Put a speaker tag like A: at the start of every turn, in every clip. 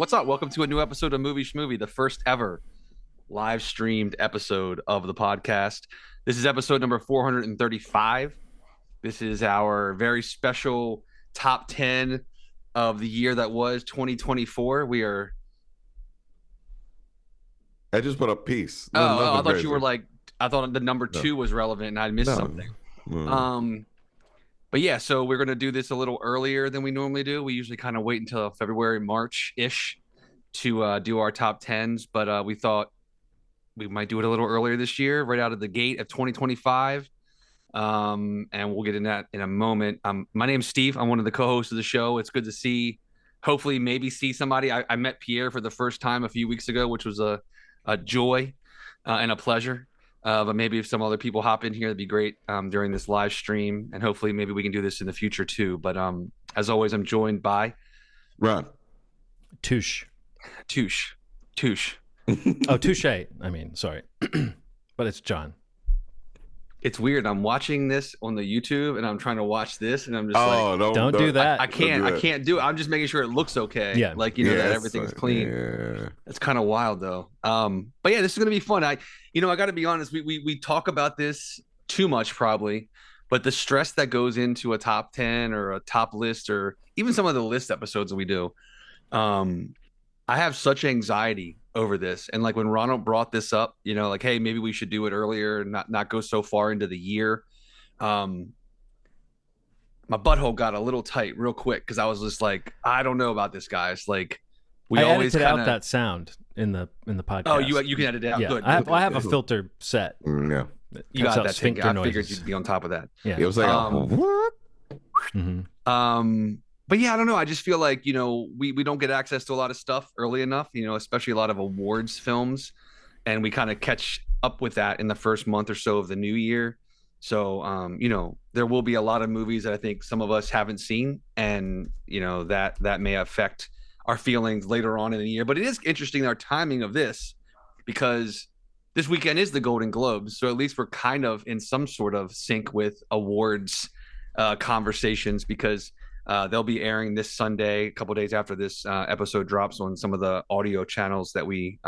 A: What's up? Welcome to a new episode of Movie Schmovie, the first ever live streamed episode of the podcast. This is episode number 435. This is our very special top 10 of the year that was 2024. We are.
B: I just put up peace.
A: I thought you were like, I thought the number two was relevant and I missed something. But yeah, so we're going to do this a little earlier than we normally do. We usually kind of wait until February, March-ish to do our top 10s. But we thought we might do it a little earlier this year, right out of the gate of 2025. And we'll get in that in a moment. My name's Steve. I'm one of the co-hosts of the show. It's good to hopefully maybe see somebody. I met Pierre for the first time a few weeks ago, which was a joy and a pleasure. But maybe if some other people hop in here, that'd be great during this live stream. And hopefully maybe we can do this in the future too. But as always, I'm joined by
B: Ron.
A: Touche.
C: Oh, touche. I mean, sorry. But it's John.
A: It's weird. I'm watching this on the YouTube and I'm trying to watch this and I'm just
C: don't do that.
A: I can't do it. I'm just making sure it looks okay.
C: Yeah.
A: That everything's clean.
B: Yeah.
A: It's kind of wild though. But yeah, this is going to be fun. I got to be honest. We talk about this too much probably, but the stress that goes into a top 10 or a top list or even some of the list episodes that we do, I have such anxiety over this. And like when Ronald brought this up, hey, maybe we should do it earlier and not go so far into the year. My butthole got a little tight real quick because I was just like, I don't know about this, guys. Like
C: I edited out that sound in the podcast.
A: Oh, you can edit it out.
C: Yeah.
A: Good.
C: I have a filter set.
B: Yeah.
A: You got that.
C: Sphincter
A: I
C: noises.
A: figured you'd be on top of that.
C: Yeah.
B: It was like what?
C: Mm-hmm.
A: But yeah, I don't know. I just feel like, we don't get access to a lot of stuff early enough, especially a lot of awards films. And we kind of catch up with that in the first month or so of the new year. So, there will be a lot of movies that I think some of us haven't seen. And, that may affect our feelings later on in the year. But it is interesting, our timing of this, because this weekend is the Golden Globes. So at least we're kind of in some sort of sync with awards conversations because they'll be airing this Sunday, a couple of days after this episode drops on some of the audio channels that we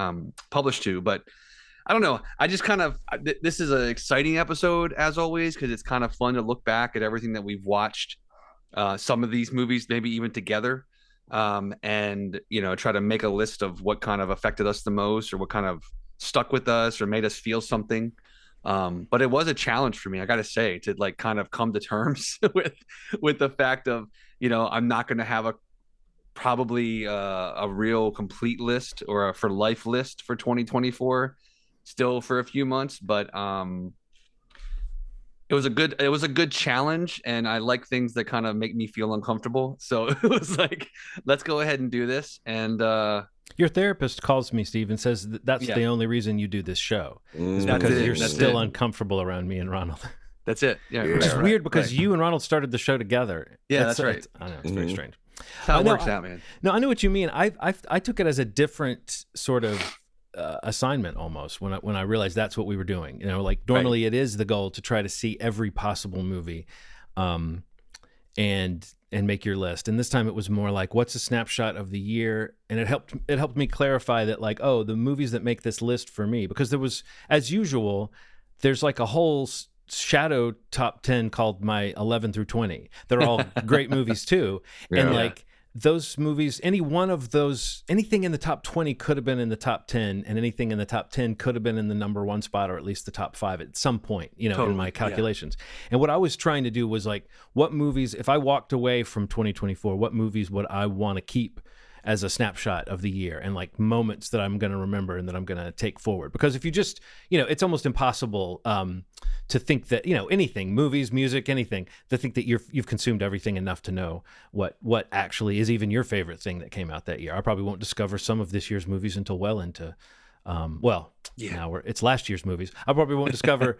A: publish to. But I don't know. I just this is an exciting episode as always, because it's kind of fun to look back at everything that we've watched, some of these movies, maybe even together, and, try to make a list of what kind of affected us the most or what kind of stuck with us or made us feel something. But it was a challenge for me, I got to say, to kind of come to terms with the fact of, I'm not going to have probably a real complete list or a for life list for 2024 still for a few months. But it was a good challenge, and I like things that kind of make me feel uncomfortable. So it was like, let's go ahead and do this. And
C: your therapist calls me, Steve, and says that's the only reason you do this show is because you're still uncomfortable around me and Ronald.
A: That's it. Yeah.
C: Which is weird because you and Ronald started the show together.
A: Yeah, that's right.
C: I know, it's very strange.
A: That's how it works out, man.
C: No, I know what you mean. I took it as a different sort of assignment almost when I realized that's what we were doing. Normally it is the goal to try to see every possible movie, and make your list. And this time it was more like, what's a snapshot of the year? And it helped me clarify that, the movies that make this list for me, because there was, as usual, there's a whole shadow top 10 called my 11 through 20. They're all great movies too.
B: Yeah.
C: And those movies, any one of those, anything in the top 20 could have been in the top 10, and anything in the top 10 could have been in the number one spot, or at least the top 5 at some point, totally, in my calculations. Yeah. And what I was trying to do was what movies, if I walked away from 2024, what movies would I want to keep as a snapshot of the year, and moments that I'm going to remember and that I'm going to take forward? Because if you just, it's almost impossible to think that, anything, movies, music, anything, to think that you've consumed everything enough to know what actually is even your favorite thing that came out that year. I probably won't discover some of this year's movies until well into Now it's last year's movies. I probably won't discover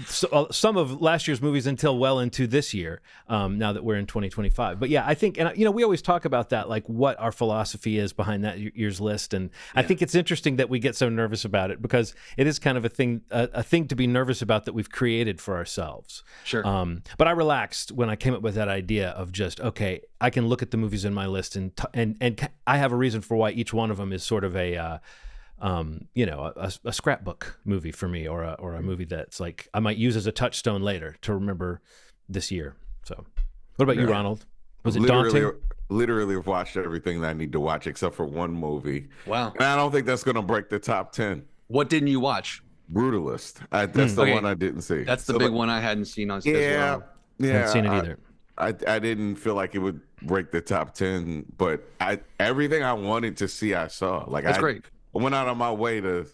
C: some of last year's movies until well into this year. Now that we're in 2025, but yeah, I think, and we always talk about that, like what our philosophy is behind that year's list, and I think it's interesting that we get so nervous about it because it is kind of a thing to be nervous about that we've created for ourselves.
A: Sure.
C: But I relaxed when I came up with that idea of just, okay, I can look at the movies in my list and I have a reason for why each one of them is sort of a scrapbook movie for me, or a movie that's like I might use as a touchstone later to remember this year. So, what about you, Ronald? Was it daunting?
B: Literally watched everything that I need to watch except for one movie.
A: Wow.
B: And I don't think that's going to break the top 10.
A: What didn't you watch?
B: Brutalist. That's the one I didn't see.
A: That's the big one I hadn't seen on as well.
C: I haven't seen it either.
B: I didn't feel like it would break the top 10, but everything I wanted to see, I saw. Like
A: that's great.
B: I went out of my way to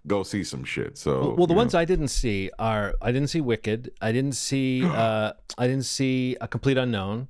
B: go see some shit. So
C: well the ones I didn't see are I didn't see Wicked. I didn't see A Complete Unknown.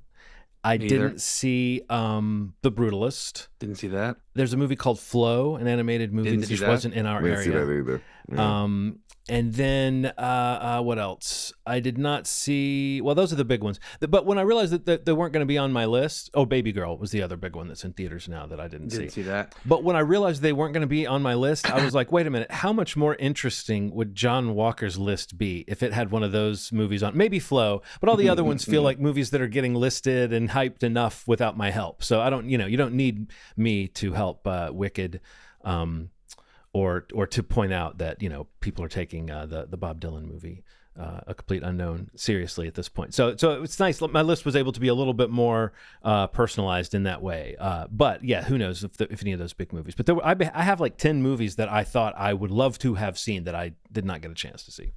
C: I didn't see The Brutalist.
A: Didn't see that.
C: There's a movie called Flow, an animated movie that just wasn't in our area.
B: Didn't see that either. Yeah.
C: And then what else? I did not see. Well, those are the big ones. But when I realized that they weren't going to be on my list, Baby Girl was the other big one that's in theaters now that I didn't see.
A: Didn't see that.
C: But when I realized they weren't going to be on my list, I was like, wait a minute, how much more interesting would John Walker's list be if it had one of those movies on? Maybe Flow, but all the other ones feel like movies that are getting listed and hyped enough without my help. So I don't, you don't need me to help Wicked. Or to point out that people are taking the Bob Dylan movie, A Complete Unknown, seriously at this point. So it's nice. My list was able to be a little bit more personalized in that way. But yeah, who knows if any of those big movies. But I have like 10 movies that I thought I would love to have seen that I did not get a chance to see.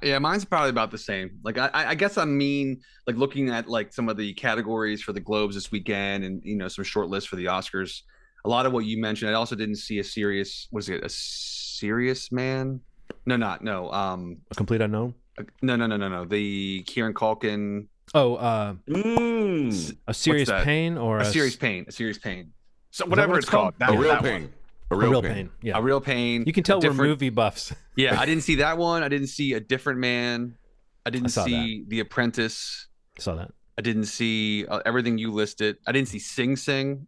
A: Yeah, mine's probably about the same. Like I guess like looking at like some of the categories for the Globes this weekend, and some short lists for the Oscars. A lot of what you mentioned. I also didn't see A Serious Man? No.
C: A Complete Unknown?
A: No. The Kieran Culkin.
C: A Serious Pain or
A: A Serious Pain. A Serious Pain. So whatever it's called.
B: A Real Pain.
C: A Real Pain. Yeah.
A: A Real Pain.
C: You can tell we're movie buffs.
A: Yeah, I didn't see that one. I didn't see A Different Man. I didn't see The Apprentice.
C: I saw that.
A: I didn't see everything you listed. I didn't see Sing Sing,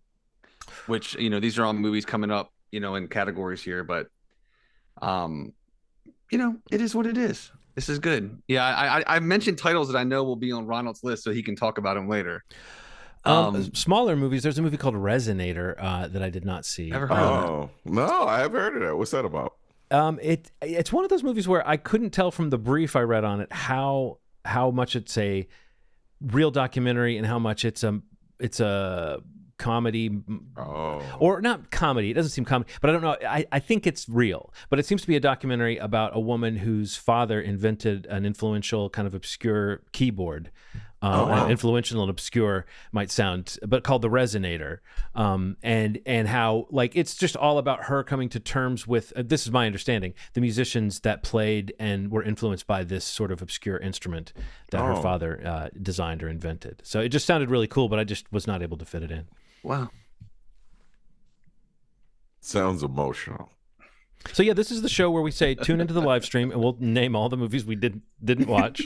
A: which these are all movies coming up in categories here, but it is what it is. This is good. Yeah, I mentioned titles that I know will be on Ronald's list so he can talk about them later.
C: Smaller movies, there's a movie called Resonator that I did not see.
A: Never heard of that.
B: No, I haven't heard of that. What's that about?
C: It's one of those movies where I couldn't tell from the brief I read on it how much it's a real documentary and how much it's a comedy, or not comedy. It doesn't seem comedy, but I don't know. I think it's real, but it seems to be a documentary about a woman whose father invented an influential kind of obscure keyboard. Influential and obscure might sound, but called the Resonator. And how like it's just all about her coming to terms with this is my understanding, the musicians that played and were influenced by this sort of obscure instrument that her father designed or invented. So it just sounded really cool, but I just was not able to fit it in.
A: Wow.
B: Sounds emotional.
C: So yeah, this is the show where we say tune into the live stream and we'll name all the movies we didn't watch.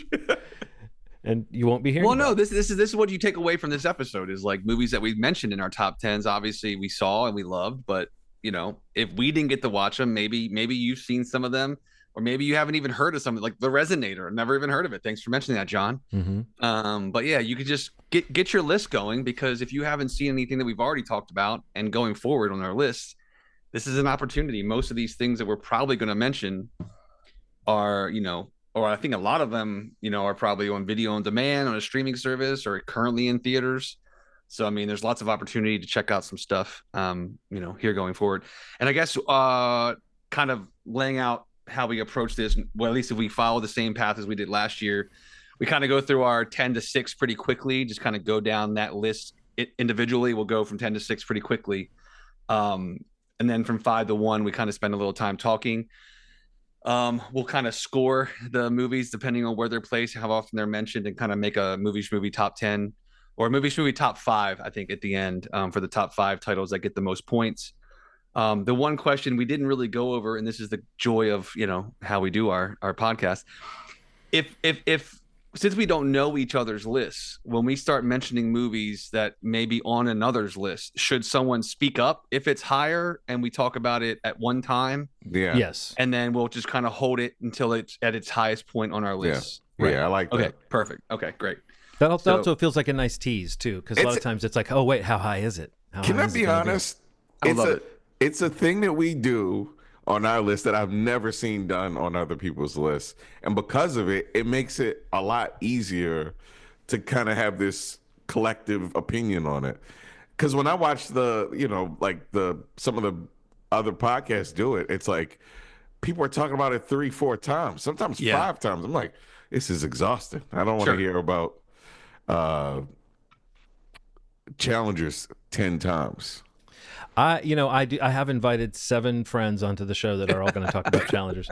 C: And you won't be hearing.
A: Well, no, this is what you take away from this episode is like movies that we mentioned in our top tens. Obviously, we saw and we loved, but if we didn't get to watch them, maybe you've seen some of them, or maybe you haven't even heard of something like The Resonator. Never even heard of it. Thanks for mentioning that, John.
C: Mm-hmm.
A: But yeah, you could just get your list going, because if you haven't seen anything that we've already talked about and going forward on our list, this is an opportunity. Most of these things that we're probably going to mention are or I think a lot of them, are probably on video on demand on a streaming service or currently in theaters. So, I mean, there's lots of opportunity to check out some stuff, here going forward. And I guess kind of laying out how we approach this, well, at least if we follow the same path as we did last year, we kind of go through our 10 to 6 pretty quickly, just kind of go down that list individually. We'll go from 10 to 6 pretty quickly. And then from 5 to 1, we kind of spend a little time talking. We'll kind of score the movies depending on where they're placed, how often they're mentioned, and kind of make a movie top 10 or a movie top 5, I think, at the end, for the top 5 titles that get the most points. The one question we didn't really go over, and this is the joy of how we do our podcast. If since we don't know each other's lists, when we start mentioning movies that may be on another's list, should someone speak up if it's higher and we talk about it at one time?
B: Yeah.
C: Yes.
A: And then we'll just kind of hold it until it's at its highest point on our list.
B: Yeah. Right. Yeah, I like that.
A: Okay, perfect. Okay, great.
C: That also feels like a nice tease too, because a lot of times it's like, oh wait, how high is it?
B: Can I be honest?
A: I love it.
B: It's a thing that we do on our list that I've never seen done on other people's lists. And because of it, it makes it a lot easier to kind of have this collective opinion on it. Because when I watch some of the other podcasts do it, it's like people are talking about it 3-4 times, sometimes 5 times. I'm like, this is exhausting. I don't want to hear about Challengers 10 times.
C: I have invited 7 friends onto the show that are all going to talk about Challengers.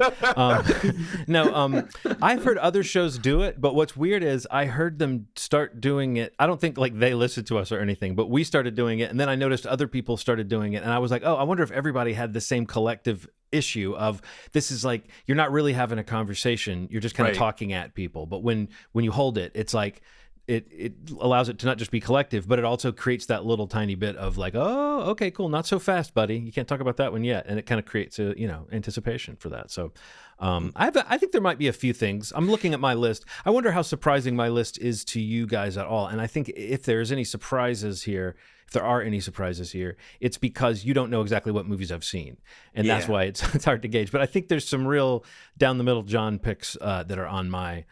C: I've heard other shows do it, but what's weird is I heard them start doing it. I don't think like they listened to us or anything, but we started doing it, and then I noticed other people started doing it, and I was like, oh, I wonder if everybody had the same collective issue of this is like you're not really having a conversation, you're just kind of talking at people. But when you hold it, it's like it allows it to not just be collective, but it also creates that little tiny bit of like, oh, okay, cool, not so fast, buddy. You can't talk about that one yet, and it kind of creates a anticipation for that. So, I think there might be a few things. I'm looking at my list. I wonder how surprising my list is to you guys at all. And I think if there's any surprises here, if there are any surprises here, it's because you don't know exactly what movies I've seen, and that's why it's hard to gauge. But I think there's some real down the middle John picks that are on my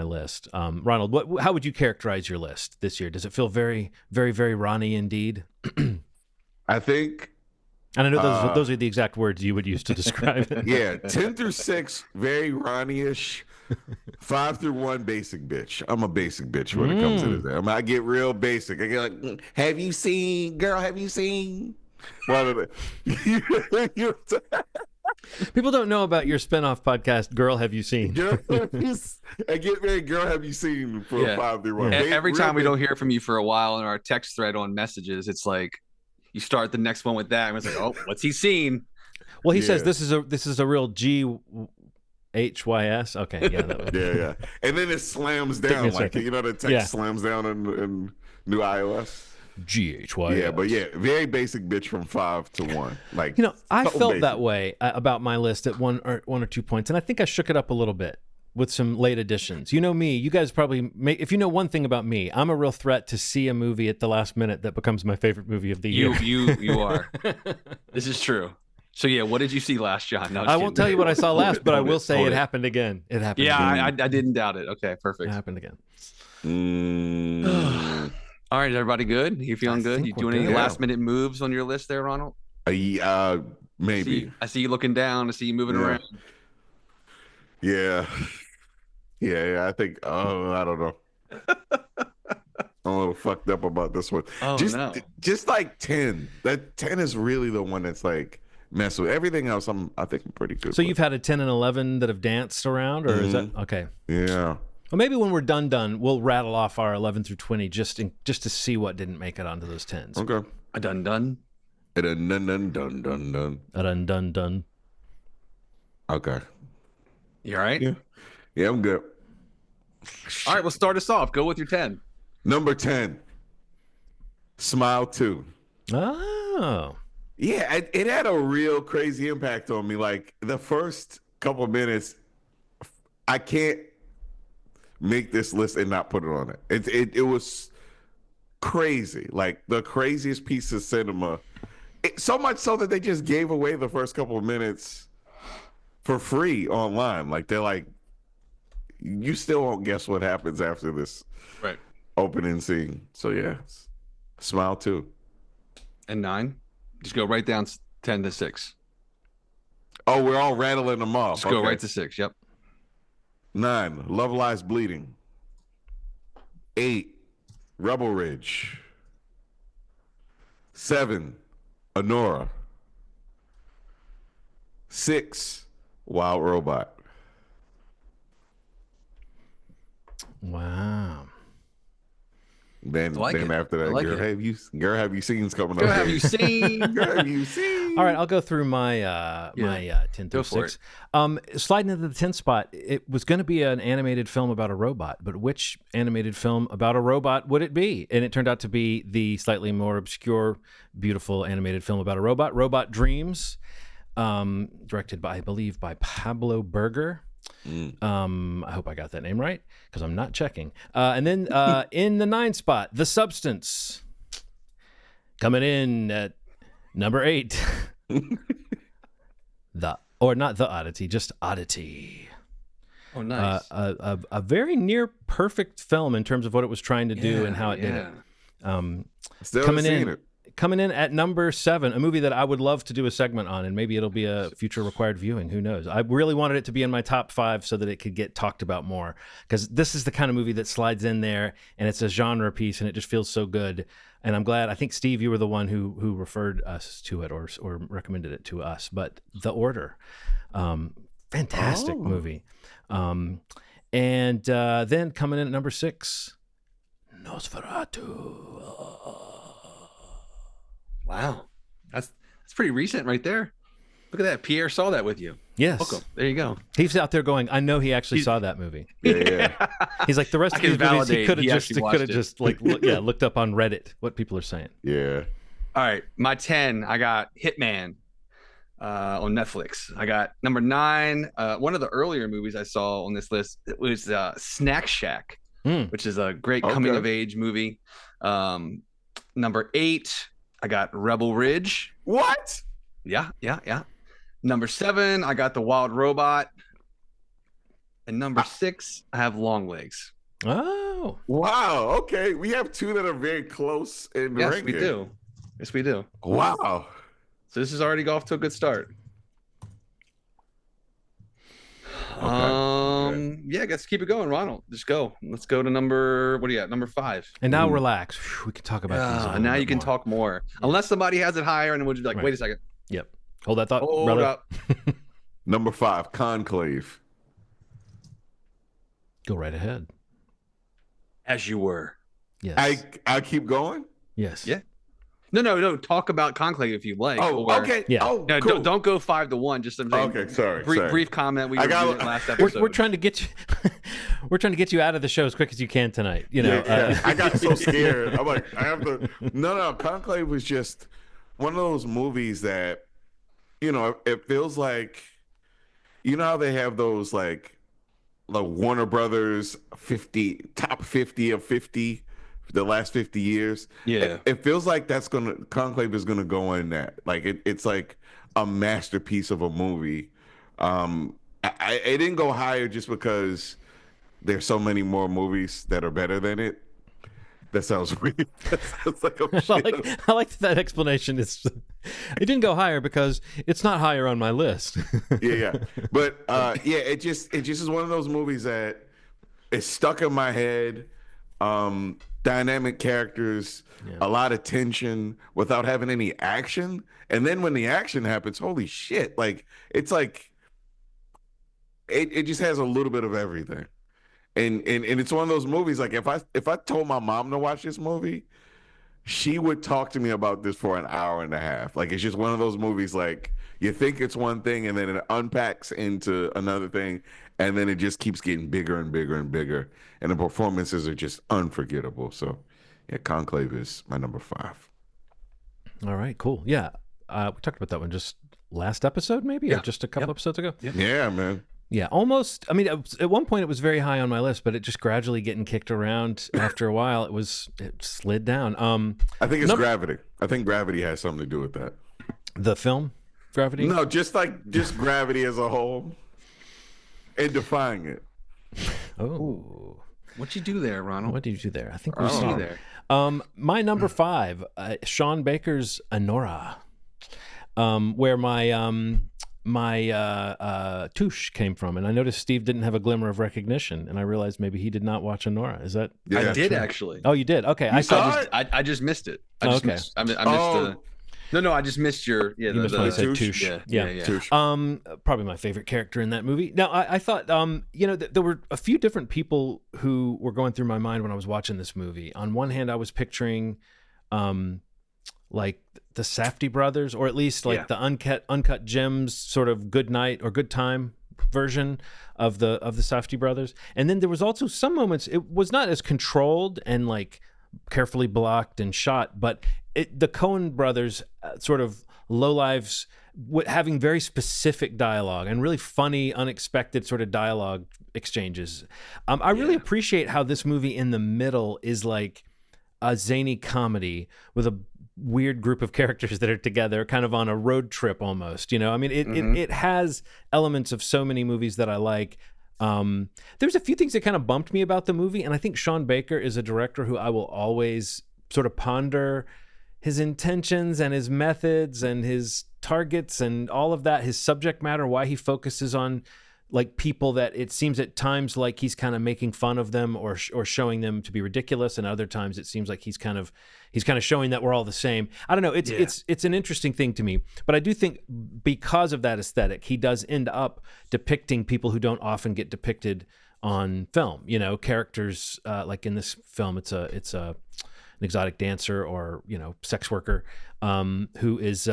C: list. Ronald, how would you characterize your list this year? Does it feel very, very, very Ronnie indeed?
B: I think.
C: And I know those are the exact words you would use to describe it.
B: Yeah, 10 through 6, very Ronnie-ish. 5 through 1, basic bitch. I'm a basic bitch when it comes to this. I get real basic. I get like, have you seen? Well,
C: people don't know about your spinoff podcast, Girl, Have You Seen?
B: I get very Girl, Have You Seen for 5 through 1.
A: Every time we don't hear from you for a while in our text thread on messages, it's like you start the next one with that, and it's like, oh, what's he seen?
C: Well, he says this is a real GHYS. Okay, yeah,
B: yeah. And then it slams down, like the text slams down in new iOS.
C: GHYS.
B: Yeah, but very basic bitch from 5 to 1. Like
C: I felt that way about my list at one or 2 points, and I think I shook it up a little bit with some late additions. You know me, you guys probably if you know one thing about me, I'm a real threat to see a movie at the last minute that becomes my favorite movie of the year.
A: You are. This is true. So what did you see last, John? No,
C: I won't tell you what I saw last, but I will say it happened again. It happened.
A: Yeah,
C: again.
A: I didn't doubt it. Okay, perfect.
C: It happened again.
A: All right, everybody good? You feeling good? You doing any last minute moves on your list there, Ronald?
B: Maybe.
A: I see you looking down. I see you moving around.
B: Yeah. I think. Oh, I don't know. I'm a little fucked up about this one.
A: Oh,
B: just like 10. That 10 is really the one that's like mess with everything else. I think I'm pretty good.
C: So you've had a 10 and 11 that have danced around, or is that okay?
B: Yeah.
C: Well, maybe when we're done, we'll rattle off our 11 through 20 just to see what didn't make it onto those 10s.
B: Okay.
A: A dun.
B: A dun.
C: A dun.
B: Okay.
A: You all right?
B: Yeah, I'm good.
A: All right, well, start us off. Go with your 10.
B: Number 10, Smile 2.
C: Oh.
B: Yeah, it had a real crazy impact on me. Like the first couple of minutes, I can't make this list and not put it on it. It was crazy, like the craziest piece of cinema. So much so that they just gave away the first couple of minutes for free online. Like they're like, you still won't guess what happens after this opening scene. So yeah, Smile 2.
A: And 9. Just go right down 10 to 6.
B: Oh, we're all rattling them off.
A: Just go right to 6. Yep.
B: 9, Love Lies Bleeding. 8, Rebel Ridge. 7, Honora. 6, Wild Robot.
C: Wow.
B: Then,
A: like
B: then
A: it.
B: after
A: I
B: that,
A: like
B: girl,
A: it.
B: have you seen's coming
A: Girl,
B: up.
A: have you seen?
B: Girl, have you seen?
C: All right, I'll go through my 10 through
A: Go for
C: 6. Sliding into the 10 spot, it was going to be an animated film about a robot, but which animated film about a robot would it be? And it turned out to be the slightly more obscure, beautiful animated film about a robot, Robot Dreams, directed by, I believe, by Pablo Berger. I hope I got that name right because I'm not checking. And then in the 9 spot, The Substance, coming in at number 8. Not The Oddity, just Oddity.
A: Oh, nice.
C: A very near perfect film in terms of what it was trying to do and how it did it.
B: Still haven't seen it.
C: Coming in at number 7, a movie that I would love to do a segment on, and maybe it'll be a future required viewing. Who knows? I really wanted it to be in my top 5 so that it could get talked about more, because this is the kind of movie that slides in there, and it's a genre piece, and it just feels so good. And I'm glad. I think, Steve, you were the one who referred us to it or recommended it to us. But The Order, fantastic movie. And then coming in at number 6, Nosferatu.
A: Wow, that's pretty recent right there. Look at that. Pierre saw that with you.
C: Yes.
A: Welcome. There you go.
C: He's out there going, I know he actually saw that movie.
B: Yeah.
C: He's like, the rest
A: I
C: of
A: can
C: these movies, he
A: validate
C: could have
A: he
C: just,
A: actually watched it.
C: looked up on Reddit what people are saying.
B: Yeah.
A: All right, my 10. I got Hitman on Netflix. I got number 9. One of the earlier movies I saw on this list, it was Snack Shack, which is a great coming of age movie. Number 8, I got Rebel Ridge.
B: What?
A: Yeah. Number 7, I got The Wild Robot. And number 6, I have Long Legs.
C: Oh.
B: Wow. Okay. We have 2 that are very close in the
A: Yes,
B: ranking.
A: we do. Yes, we do.
B: Wow.
A: So this is already off to a good start.
B: Okay.
A: Yeah, let's keep it going, Ronald. Just go. Let's go to number, what do you got? Number 5.
C: And now relax. Whew, we can talk about these.
A: And now you can talk more. Unless somebody has it higher, and then we'll just be like, wait a second.
C: Yep. Hold that thought.
A: Hold
C: brother.
A: up.
B: Number 5, Conclave.
C: Go right ahead.
A: As you were.
C: Yes.
B: I keep going?
C: Yes.
A: Yeah. No. Talk about Conclave if you like.
B: Oh, okay.
C: Yeah.
B: Oh,
A: No,
B: cool.
A: don't go 5 to 1. Just something.
B: Okay, sorry.
A: Brief comment. We reviewed it last episode.
C: We're trying to get you. We're trying to get you out of the show as quick as you can tonight. You know.
B: Yeah. I got so scared. I'm like, I have to. No. Conclave was just one of those movies that, it feels like, how they have those like Warner Brothers top 50 of 50. The last 50 years.
A: Yeah.
B: It feels like Conclave is gonna go in that. Like it's like a masterpiece of a movie. It didn't go higher just because there's so many more movies that are better than it. That sounds weird. That sounds like
C: I like that explanation. It didn't go higher because it's not higher on my list.
B: yeah. But it just is one of those movies that is stuck in my head. Dynamic characters, a lot of tension without having any action. And then when the action happens, holy shit. Like, it's like, it just has a little bit of everything. And it's one of those movies, like if I told my mom to watch this movie, she would talk to me about this for an hour and a half. Like, it's just one of those movies, like, you think it's one thing and then it unpacks into another thing, and then it just keeps getting bigger and bigger and bigger, and the performances are just unforgettable. So, yeah, Conclave is my number 5.
C: All right, cool. Yeah, we talked about that one just last episode, maybe, or just a couple episodes ago.
B: Yeah, man.
C: Yeah, almost. I mean, at one point it was very high on my list, but it just gradually getting kicked around. After a while, it slid down.
B: I think it's Gravity. I think Gravity has something to do with that.
C: The film Gravity?
B: No, just Gravity as a whole, and defying it.
C: Oh,
A: What'd you do there, Ronald?
C: what did you do there? I think we
A: What'd you
C: saw
A: do there?
C: my number 5, Sean Baker's Anora, where my touche came from, and I noticed Steve didn't have a glimmer of recognition, and I realized maybe he did not watch Anora. Is that?
B: Yeah.
A: I did actually.
C: Oh, you did. Okay,
B: You saw it?
A: I just missed it. I missed the. No, I just missed your
C: You missed when I said
B: Touche?
C: Touche.
A: Yeah.
B: Touche.
C: Probably my favorite character in that movie. Now, I thought, there were a few different people who were going through my mind when I was watching this movie. On one hand, I was picturing, like the Safdie brothers, or at least like the uncut gems sort of good night or good time version of the Safdie brothers. And then there was also some moments it was not as controlled and like carefully blocked and shot, but the Coen brothers sort of low lives having very specific dialogue and really funny, unexpected sort of dialogue exchanges. I really appreciate how this movie in the middle is like a zany comedy with a weird group of characters that are together kind of on a road trip almost, you know. I mean, it has elements of so many movies that I like. There's a few things that kind of bumped me about the movie, and I think Sean Baker is a director who I will always sort of ponder his intentions and his methods and his targets and all of that, his subject matter, why he focuses on like people that it seems at times like he's kind of making fun of them or showing them to be ridiculous, and other times it seems like he's kind of showing that we're all the same. I don't know. It's an interesting thing to me, but I do think because of that aesthetic, he does end up depicting people who don't often get depicted on film. You know, characters like in this film, it's an exotic dancer or sex worker who is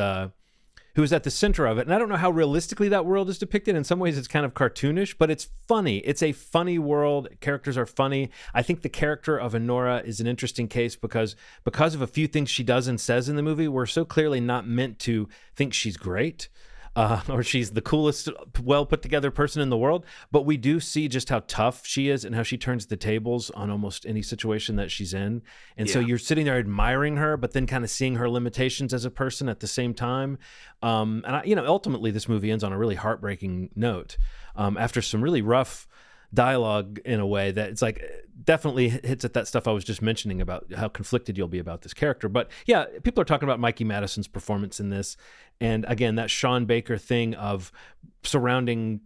C: at the center of it. And I don't know how realistically that world is depicted. In some ways, it's kind of cartoonish, but it's funny. It's a funny world. Characters are funny. I think the character of Honora is an interesting case because of a few things she does and says in the movie, we're so clearly not meant to think she's great. Or she's the coolest, well put together person in the world. But we do see just how tough she is and how she turns the tables on almost any situation that she's in. And so you're sitting there admiring her, but then kind of seeing her limitations as a person at the same time. And ultimately this movie ends on a really heartbreaking note. After some really rough dialogue in a way that it's like definitely hits at that stuff I was just mentioning about how conflicted you'll be about this character. But yeah, people are talking about Mikey Madison's performance in this. And again, that Sean Baker thing of surrounding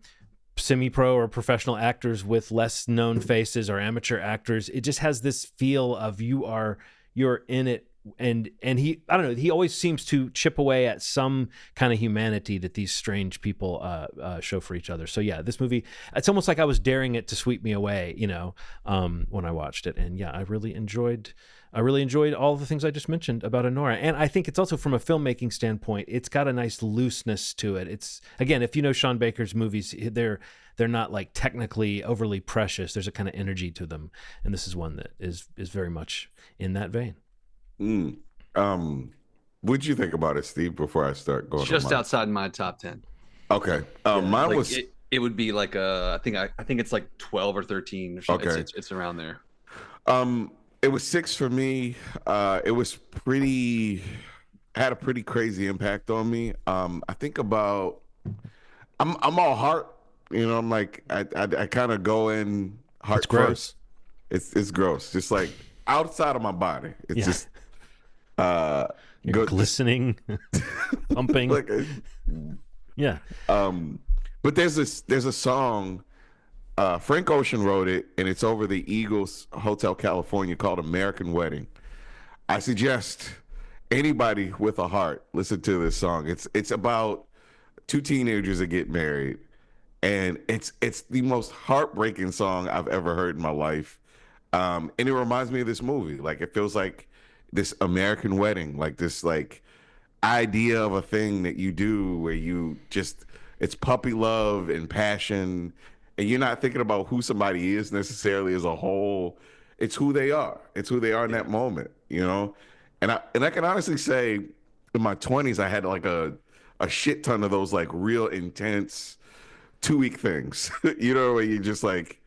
C: semi-pro or professional actors with less known faces or amateur actors, it just has this feel of you're in it. And he, I don't know, he always seems to chip away at some kind of humanity that these strange people show for each other. So yeah, this movie, it's almost like I was daring it to sweep me away, when I watched it. And yeah, I really enjoyed all the things I just mentioned about Honora. And I think it's also from a filmmaking standpoint, it's got a nice looseness to it. It's, again, if you know Sean Baker's movies, they're not like technically overly precious. There's a kind of energy to them. And this is one that is very much in that vein.
B: What'd you think about it, Steve, before I start going?
A: Just outside my top 10.
B: Okay. Mine
A: like
B: was
A: it would be like I think it's like 12 or 13 or something.
B: Okay.
A: It's around there.
B: It was 6 for me. It was had a pretty crazy impact on me. I think about I'm all heart, I'm like I kind of go in heart
C: It's gross.
B: first. It's gross. Just like outside of my body. It's just
C: You're glistening, pumping.
B: Like
C: yeah.
B: But there's a song, Frank Ocean wrote it, and it's over the Eagles Hotel California called American Wedding. I suggest anybody with a heart listen to this song. It's about 2 teenagers that get married, and it's the most heartbreaking song I've ever heard in my life. And it reminds me of this movie. Like, it feels like this American wedding, like this like idea of a thing that you do where you just, it's puppy love and passion, and you're not thinking about who somebody is necessarily as a whole. It's who they are. It's who they are in that moment, And I can honestly say, in my 20s, I had like a shit ton of those like real intense 2-week things, where you just like,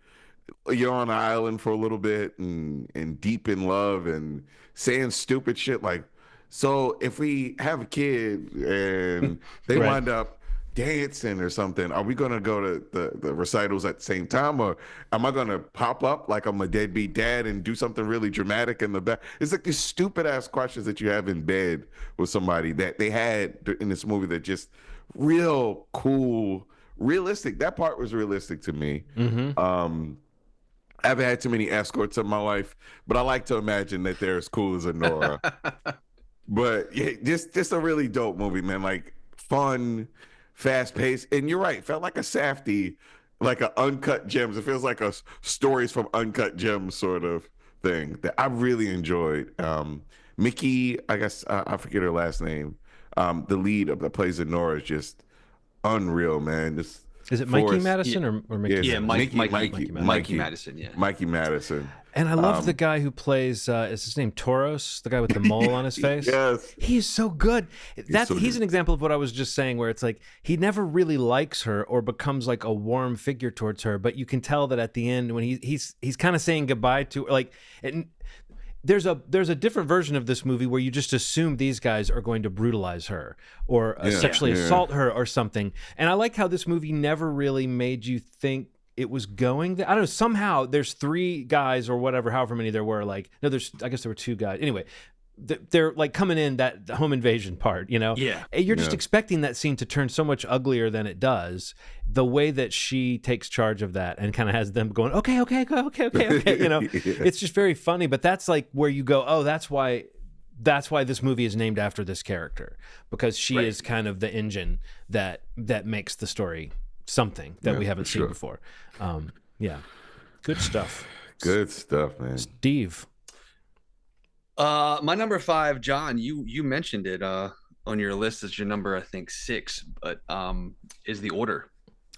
B: you're on an island for a little bit and deep in love and saying stupid shit like, so if we have a kid and they
C: Right.
B: wind up dancing or something, are we going to go to the recitals at the same time, or am I going to pop up like I'm a deadbeat dad and do something really dramatic in the back? It's like these stupid ass questions that you have in bed with somebody that they had in this movie that just real cool, realistic. That part was realistic to me.
C: Mm-hmm.
B: I haven't had too many escorts in my life, but I like to imagine that they're as cool as Honora. But yeah, just a really dope movie, man. Like fun, fast paced, and you're right. Felt like a Safdie, like a Uncut Gems. It feels like a stories from Uncut Gems sort of thing that I really enjoyed. Mickey, I guess I forget her last name. The lead of that plays Nora is just unreal, man. Just
C: Is it Mikey
B: Forrest,
C: Madison or Mickey?
B: yeah,
C: Madison?
A: Mikey Madison. Yeah.
B: Mikey Madison.
C: And I love the guy who plays, is his name Toros? The guy with the mole on his face?
B: Yes.
C: He's so good. He's an example of what I was just saying, where it's like he never really likes her or becomes like a warm figure towards her, but you can tell that at the end when he's kind of saying goodbye to her, like, there's a different version of this movie where you just assume these guys are going to brutalize her or sexually assault her or something. And I like how this movie never really made you think it was going there. I don't know. Somehow there's 3 guys or whatever, however many there were. Like, no, I guess there were 2 guys. Anyway, they're like coming in that home invasion part, you know?
A: Yeah.
C: You're just expecting that scene to turn so much uglier than it does. The way that she takes charge of that and kind of has them going, okay. You know, it's just very funny, but that's like where you go, oh, that's why this movie is named after this character, because she is kind of the engine that makes the story something that we haven't seen before. Good stuff.
B: Good stuff, man.
C: Steve.
A: My number 5, John, you mentioned it on your list as your number, I think 6, but is The Order.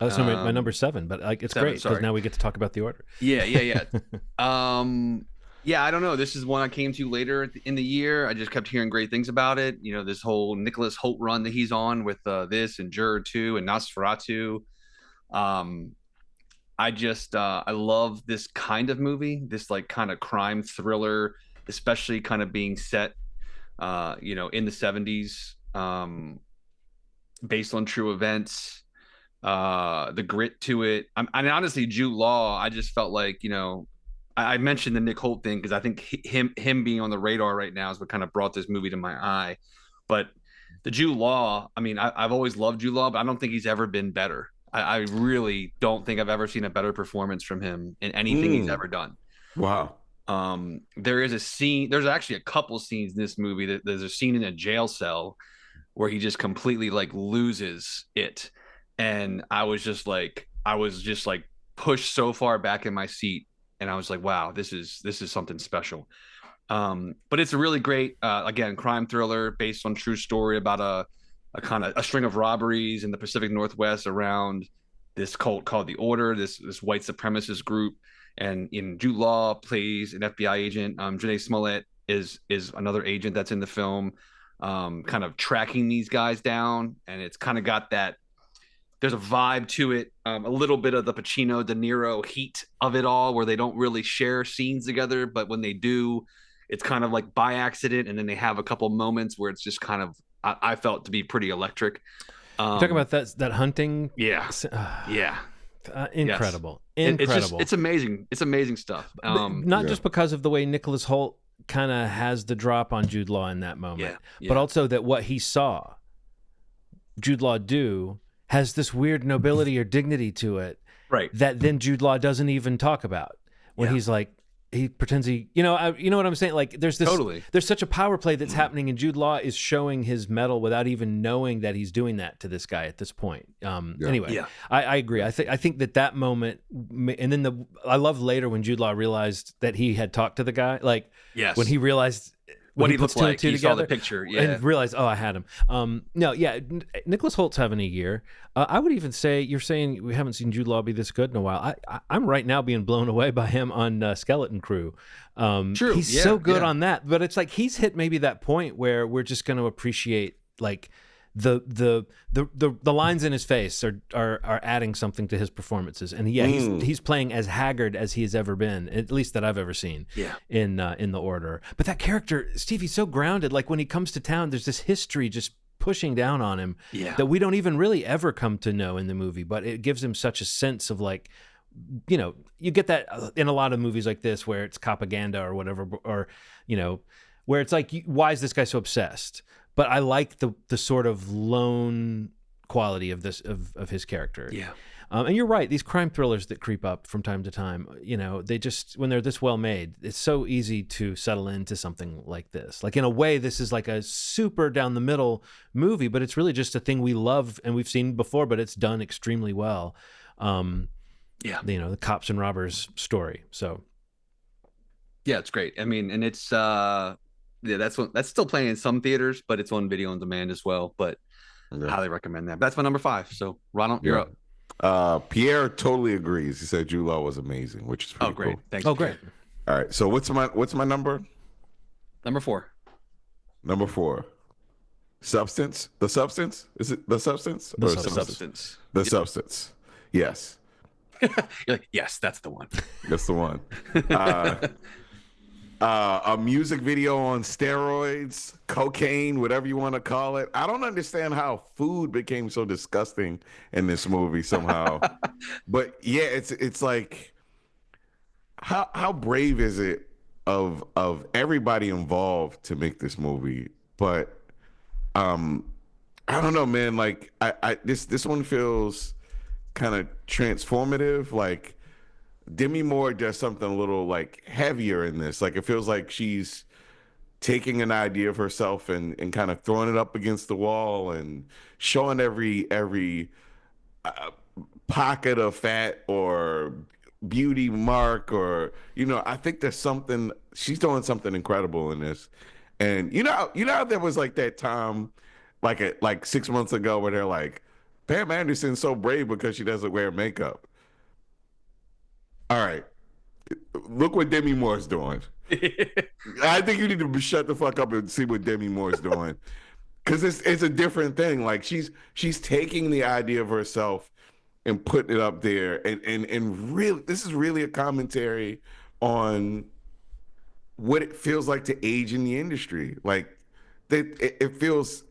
C: Oh, that's my number 7, but like it's
A: 7,
C: great because now we get to talk about The Order.
A: Yeah. Yeah, I don't know. This is one I came to later in the year. I just kept hearing great things about it. You know, this whole Nicholas Hoult run that he's on with this and Juror 2 and Nosferatu. I love this kind of movie, this like kind of crime thriller, especially kind of being set, in the 70s, based on true events, the grit to it. I mean, honestly, Jude Law, I just felt like, I mentioned the Nick Hoult thing because I think him being on the radar right now is what kind of brought this movie to my eye. But the Jude Law, I mean, I've always loved Jude Law, but I don't think he's ever been better. I really don't think I've ever seen a better performance from him in anything he's ever done.
B: Wow.
A: There is a scene, there's actually a couple scenes in this movie. There's a scene in a jail cell where he just completely like loses it. And I was just like pushed so far back in my seat. And I was like, wow, this is something special. But it's a really great, again, crime thriller based on true story about a kind of a string of robberies in the Pacific Northwest around this cult called the Order, this white supremacist group. And Jude Law plays an FBI agent. Janae Smollett is another agent that's in the film, kind of tracking these guys down. And it's kind of got that, there's a vibe to it, a little bit of the Pacino, De Niro heat of it all, where they don't really share scenes together, but when they do, it's kind of like by accident. And then they have a couple moments where it's just kind of, I felt to be pretty electric.
C: Talking about that hunting.
A: Yeah. Yeah.
C: Incredible.
A: Yes.
C: Incredible.
A: It's amazing. It's amazing stuff.
C: Not just because of the way Nicholas Hoult kind of has the drop on Jude Law in that moment, but also that what he saw Jude Law do has this weird nobility or dignity to it,
A: right?
C: That then Jude Law doesn't even talk about when he's like, he pretends he, you know what I'm saying? Like there's this, there's such a power play that's happening, and Jude Law is showing his mettle without even knowing that he's doing that to this guy at this point. Anyway, I agree. I think that moment, and then I love later when Jude Law realized that he had talked to the guy, like when he realized
A: what he looked like, he saw
C: together,
A: the picture,
C: and realized, oh, I had him. Nicholas Holt's having a year. I would even say, you're saying we haven't seen Jude Law be this good in a while. I'm right now being blown away by him on Skeleton Crew.
A: True,
C: he's so good on that, but it's like he's hit maybe that point where we're just going to appreciate like the lines in his face are adding something to his performances, and he's playing as haggard as he has ever been, at least that I've ever seen. In The Order. But that character, Steve, he's so grounded. Like when he comes to town, there's this history just pushing down on him that we don't even really ever come to know in the movie, but it gives him such a sense of like, you get that in a lot of movies like this where it's propaganda or whatever, or where it's like, why is this guy so obsessed? But I like the sort of lone quality of this of his character. And you're right, these crime thrillers that creep up from time to time, they just, when they're this well made, it's so easy to settle into something like this. Like, in a way, this is like a super down the middle movie, but it's really just a thing we love and we've seen before, but it's done extremely well. The cops and robbers story. So
A: yeah, it's great. I mean, and it's that's still playing in some theaters, but it's on video on demand as well. But highly recommend that. That's my number 5. So Ronald, you're
B: up. Pierre totally agrees. He said Jude Law was amazing, which is pretty
A: great.
B: cool.
A: Thanks.
C: Oh, great.
B: All right. So what's my number?
A: Number 4.
B: Number 4. Substance. The Substance. Is it The Substance?
A: The Substance.
B: The Substance. Yes.
A: You're like, yes, that's the one.
B: That's the one. A music video on steroids, cocaine, whatever you want to call it. I don't understand how food became so disgusting in this movie somehow. But yeah, it's like, how brave is it of everybody involved to make this movie? But I don't know, man. Like this one feels kind of transformative. Like, Demi Moore does something a little like heavier in this. Like, it feels like she's taking an idea of herself and kind of throwing it up against the wall and showing every pocket of fat or beauty mark, or I think there's something, she's doing something incredible in this. And how there was like that time like 6 months ago where they're like, Pam Anderson's so brave because she doesn't wear makeup. All right. Look what Demi Moore's doing. I think you need to shut the fuck up and see what Demi Moore's doing. Because it's a different thing. Like, she's taking the idea of herself and putting it up there. And really, this is really a commentary on what it feels like to age in the industry. Like, it feels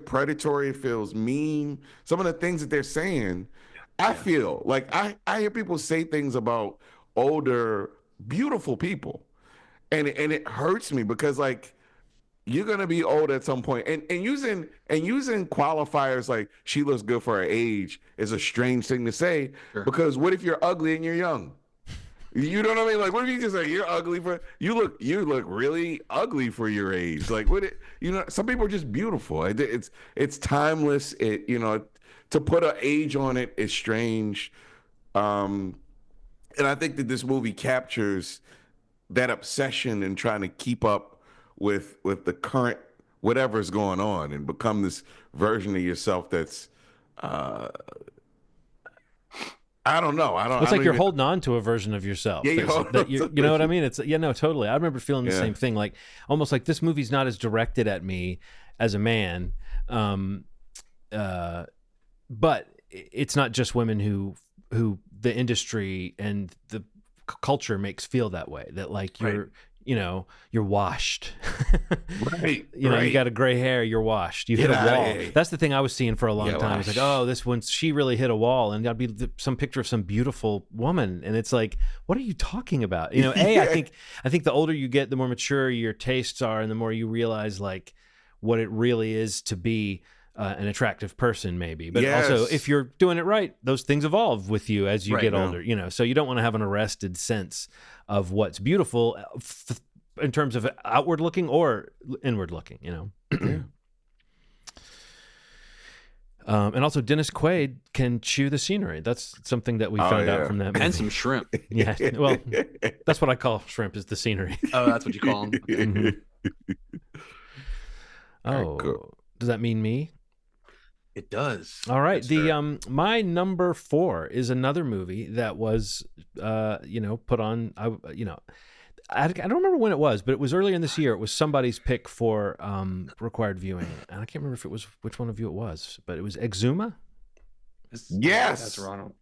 B: predatory. It feels mean. Some of the things that they're saying, I feel like I hear people say things about older, beautiful people, and it hurts me because, like, you're gonna be old at some point, and using qualifiers like she looks good for her age is a strange thing to say. Sure. Because what if you're ugly and you're young? You know what I mean? Like, what if you just say you're ugly you look really ugly for your age? Like, some people are just beautiful. It's timeless. To put an age on it is strange. And I think that this movie captures that obsession and trying to keep up with the current whatever's going on and become this version of yourself that's I don't know.
C: It's like you're holding on to a version of yourself.
B: Yeah,
C: you know what I mean? It's no, totally. I remember feeling the same thing. Like, almost like this movie's not as directed at me as a man, but it's not just women who the industry and the culture makes feel that way. That, like, you're you're washed.
B: Right.
C: You got a gray hair, you're washed. You hit a wall. That's the thing I was seeing for a long time. It's like, oh, this one, she really hit a wall, and that'd be some picture of some beautiful woman. And it's like, what are you talking about? I think the older you get, the more mature your tastes are, and the more you realize, like, what it really is to be an attractive person, maybe. But also, if you're doing it right, those things evolve with you as you get older. So you don't want to have an arrested sense of what's beautiful in terms of outward looking or inward looking. And also, Dennis Quaid can chew the scenery. That's something that we found out from that movie.
A: And some shrimp.
C: Yeah, well, that's what I call shrimp, is the scenery.
A: Oh, that's what you call them. Okay.
C: Mm-hmm. Oh, cool. Does that mean me?
A: It does.
C: All right. My number 4 is another movie that was, put on. I don't remember when it was, but it was earlier in this year. It was somebody's pick for required viewing, and I can't remember if it was which one of you it was, but it was Exuma.
B: Yes,
A: that's Ronald.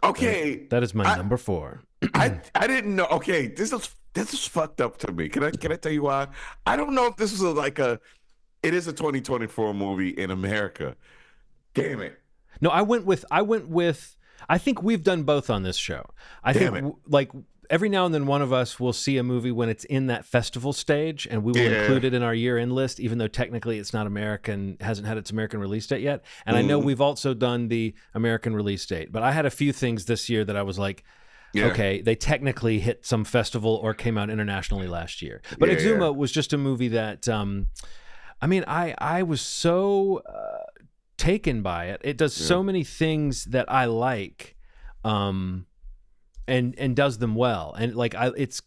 B: Okay,
C: that is my number 4.
B: I didn't know. Okay, this is fucked up to me. Can I tell you why? I don't know if this was it is a 2024 movie in America. Damn it.
C: No, I went with I think we've done both on this show. I think every now and then one of us will see a movie when it's in that festival stage, and we will include it in our year-end list, even though technically it's not American, hasn't had its American release date yet. And I know we've also done the American release date, but I had a few things this year that I was like, okay, they technically hit some festival or came out internationally last year. But Exuma was just a movie that, I mean, I was so taken by it. It does so many things that I like. And does them well, and like it's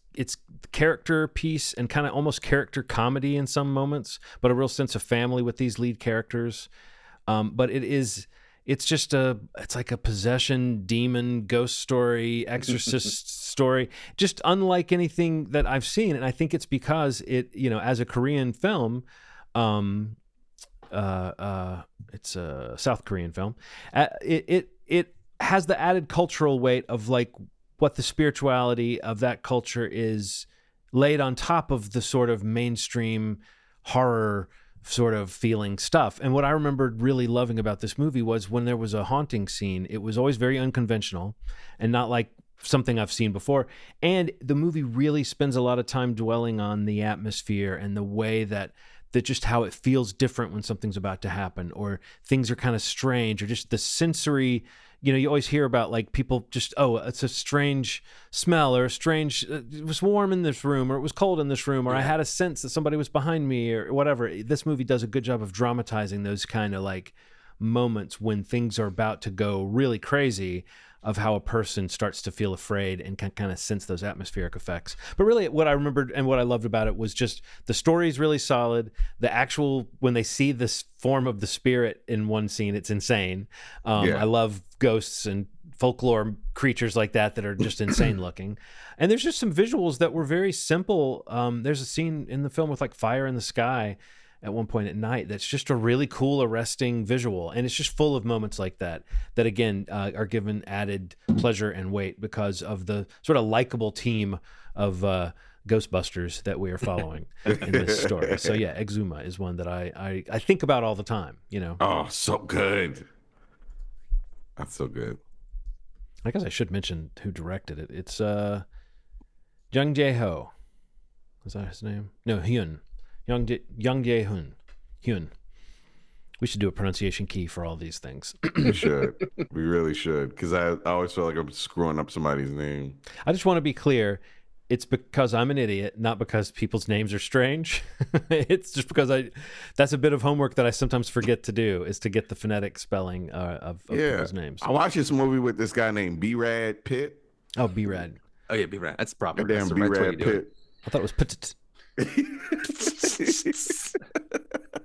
C: character piece and kind of almost character comedy in some moments, but a real sense of family with these lead characters. But it's like a possession, demon, ghost story, exorcist story, just unlike anything that I've seen. And I think it's because it, as a Korean film, it's a South Korean film. It has the added cultural weight of like what the spirituality of that culture is laid on top of the sort of mainstream horror sort of feeling stuff. And what I remembered really loving about this movie was when there was a haunting scene, it was always very unconventional and not like something I've seen before. And the movie really spends a lot of time dwelling on the atmosphere and the way that just how it feels different when something's about to happen, or things are kind of strange, or just the sensory. You always hear about like people just, it's a strange smell, or a strange, it was warm in this room, or it was cold in this room, or I had a sense that somebody was behind me, or whatever. This movie does a good job of dramatizing those kind of like moments when things are about to go really crazy, of how a person starts to feel afraid and can kind of sense those atmospheric effects. But really what I remembered and what I loved about it was just the story is really solid. The actual, when they see this form of the spirit in one scene, it's insane. I love ghosts and folklore creatures like that are just insane looking. And there's just some visuals that were very simple. There's a scene in the film with like fire in the sky at one point at night that's just a really cool, arresting visual. And it's just full of moments like that again are given added pleasure and weight because of the sort of likable team of Ghostbusters that we are following in this story. So yeah, Exuma is one that I think about all the time,
B: Oh, so good. That's so good.
C: I guess I should mention who directed it. It's Jung Jae-ho. Is that his name? No, Hyun. Young Jae-hoon. Hyun. We should do a pronunciation key for all these things.
B: We should. We really should. Because I always feel like I'm screwing up somebody's name.
C: I just want to be clear. It's because I'm an idiot, not because people's names are strange. It's just because that's a bit of homework that I sometimes forget to do, is to get the phonetic spelling of people's names.
B: I watched this movie with this guy named B-Rad Pitt.
C: Oh, B-Rad.
A: Oh, yeah, B-Rad. That's proper.
B: Damn B-Rad Pitt.
C: I thought it was Pitt.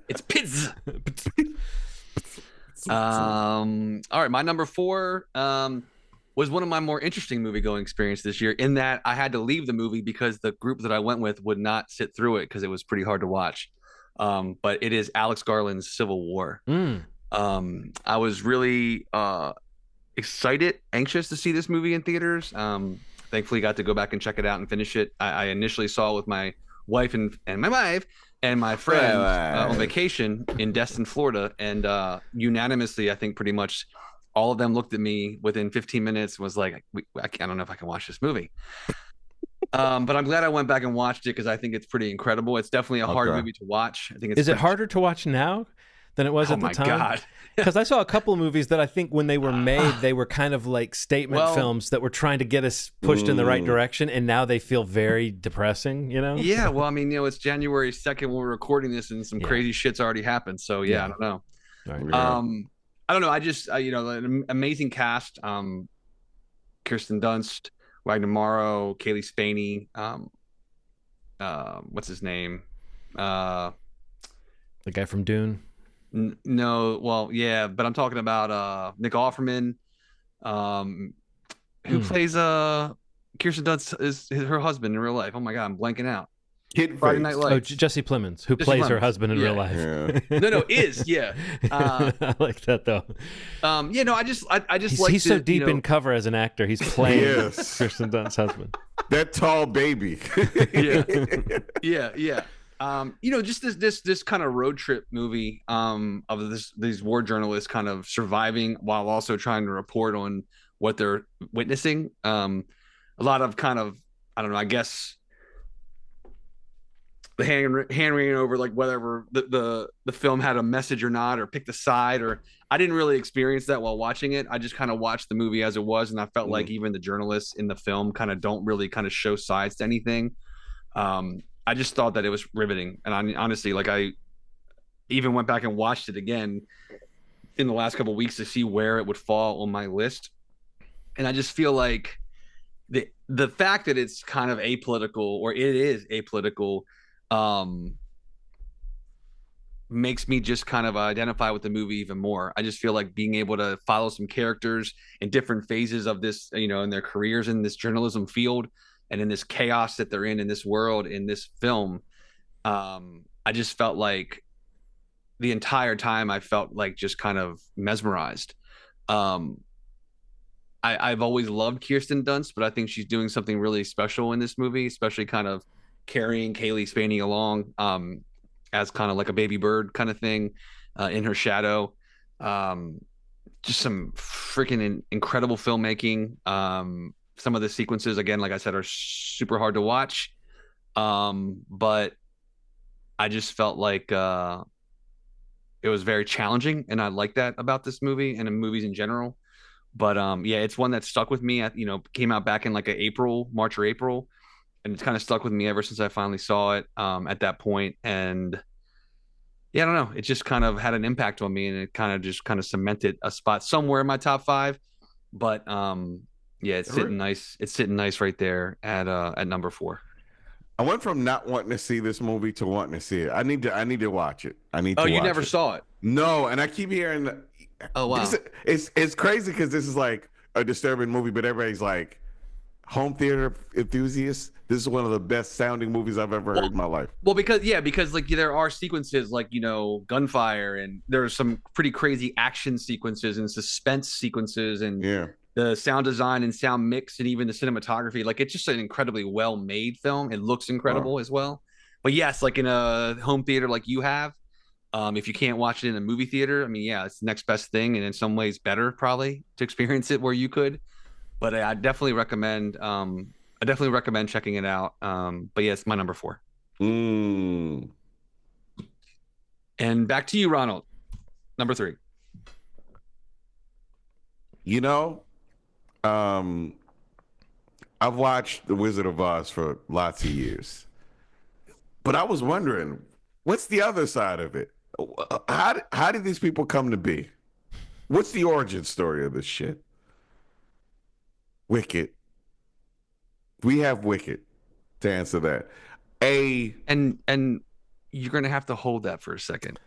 A: It's Piz. All right, my number 4 was one of my more interesting movie-going experience this year, in that I had to leave the movie because the group that I went with would not sit through it because it was pretty hard to watch. But it is Alex Garland's Civil War. I was really excited, anxious to see this movie in theaters. Thankfully, got to go back and check it out and finish it. I initially saw it with my wife and my wife and my friends on vacation in Destin, Florida, and unanimously, I think pretty much all of them looked at me within 15 minutes and was like, I don't know if I can watch this movie. But I'm glad I went back and watched it because I think it's pretty incredible. It's definitely a hard movie to watch. I think it's
C: Is it harder to watch now than it was at the time? Oh my God. Because I saw a couple of movies that I think when they were made, they were kind of like statement films that were trying to get us pushed in the right direction, and now they feel very depressing,
A: Yeah, well, I mean, it's January 2nd when we're recording this, and some crazy shit's already happened. So yeah, I don't know. Right. I don't know. I just an amazing cast. Kirsten Dunst, Wagner Morrow, Kaylee Spaney. What's his name?
C: The guy from Dune.
A: No, well, yeah, but I'm talking about Nick Offerman, who plays Kirsten Dunst is her husband in real life. Oh my God, I'm blanking out.
B: Friday
A: Night Lights.
C: Oh, Jesse Plemons, who plays her husband in real life.
B: Yeah.
A: No, yeah.
C: I like that though.
A: I just like
C: he's so deep in cover as an actor. He's playing Kirsten Dunst's husband.
B: That tall baby.
A: Yeah. Just this kind of road trip movie of these war journalists kind of surviving while also trying to report on what they're witnessing. A lot of kind of I don't know, I guess the hand wringing over like whether the film had a message or not, or picked a side, or I didn't really experience that while watching it. I just kind of watched the movie as it was, and I felt like even the journalists in the film kind of don't really kind of show sides to anything. I just thought that it was riveting, and honestly, like I even went back and watched it again in the last couple of weeks to see where it would fall on my list, and I just feel like the fact that it's kind of apolitical, or it is apolitical, um makes me just kind of identify with the movie even more. I just feel like being able to follow some characters in different phases of this, in their careers in this journalism field and in this chaos that they're in this world, in this film. I just felt like the entire time I felt like just kind of mesmerized. Um, I've always loved Kirsten Dunst, but I think she's doing something really special in this movie, especially kind of carrying Kaylee Spaney along as kind of like a baby bird kind of thing in her shadow. Um, just some freaking incredible filmmaking. Some of the sequences, again, like I said, are super hard to watch. But I just felt like it was very challenging, and I like that about this movie and in movies in general. But yeah, it's one that stuck with me. Came out back in like March or April, and it's kind of stuck with me ever since I finally saw it at that point. And yeah, I don't know, it just kind of had an impact on me, and it kind of cemented a spot somewhere in my top five. But yeah, it's sitting nice. It's sitting nice right there at number 4.
B: I went from not wanting to see this movie to wanting to see it. I need to watch it. I need to watch it.
A: Oh, you never saw it?
B: No, and I keep hearing.
A: Oh wow.
B: It's crazy because this is like a disturbing movie, but everybody's like home theater enthusiasts. This is one of the best sounding movies I've ever heard in my life.
A: Well, because like there are sequences like gunfire, and there's some pretty crazy action sequences and suspense sequences, and the sound design and sound mix and even the cinematography. Like it's just an incredibly well made film. It looks incredible as well. But yes, like in a home theater like you have, if you can't watch it in a movie theater, I mean, yeah, it's the next best thing, and in some ways better probably to experience it where you could. But I definitely recommend. I definitely recommend checking it out. But yeah, it's my number 4.
B: And
A: back to you, Ronald. Number 3.
B: I've watched The Wizard of Oz for lots of years, but I was wondering, what's the other side of it? How did these people come to be? What's the origin story of this shit? Wicked. We have Wicked to answer that.
A: And you're gonna have to hold that for a second.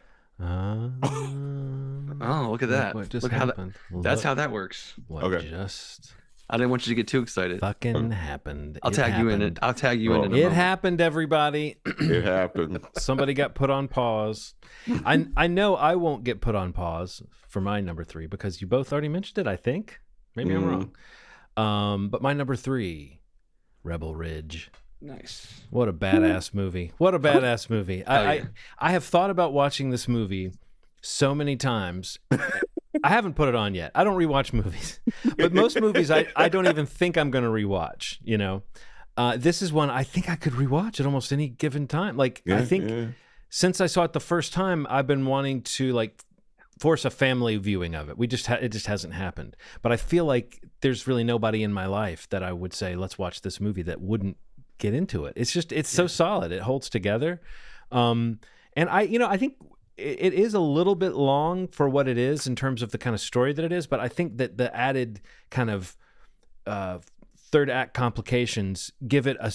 A: Oh, look at that!
C: What just
A: look
C: happened?
A: That's how that works.
C: What just
A: I didn't want you to get too excited.
C: fucking happened?
A: I'll tag you in it. I'll tag you in it.
C: It happened, everybody.
B: It happened.
C: Somebody got put on pause. I know I won't get put on pause for my number 3 because you both already mentioned it, I think. Maybe I'm wrong. But my number 3, Rebel Ridge.
A: Nice.
C: What a badass movie. What a badass movie. I have thought about watching this movie so many times. I haven't put it on yet. I don't rewatch movies. But most movies I don't even think I'm going to rewatch, This is one I think I could rewatch at almost any given time. I think since I saw it the first time, I've been wanting to force a family viewing of it. It just hasn't happened. But I feel like there's really nobody in my life that I would say, let's watch this movie, that wouldn't get into it. It's so solid. It holds together. And I think it is a little bit long for what it is in terms of the kind of story that it is, but I think that the added kind of third act complications give it a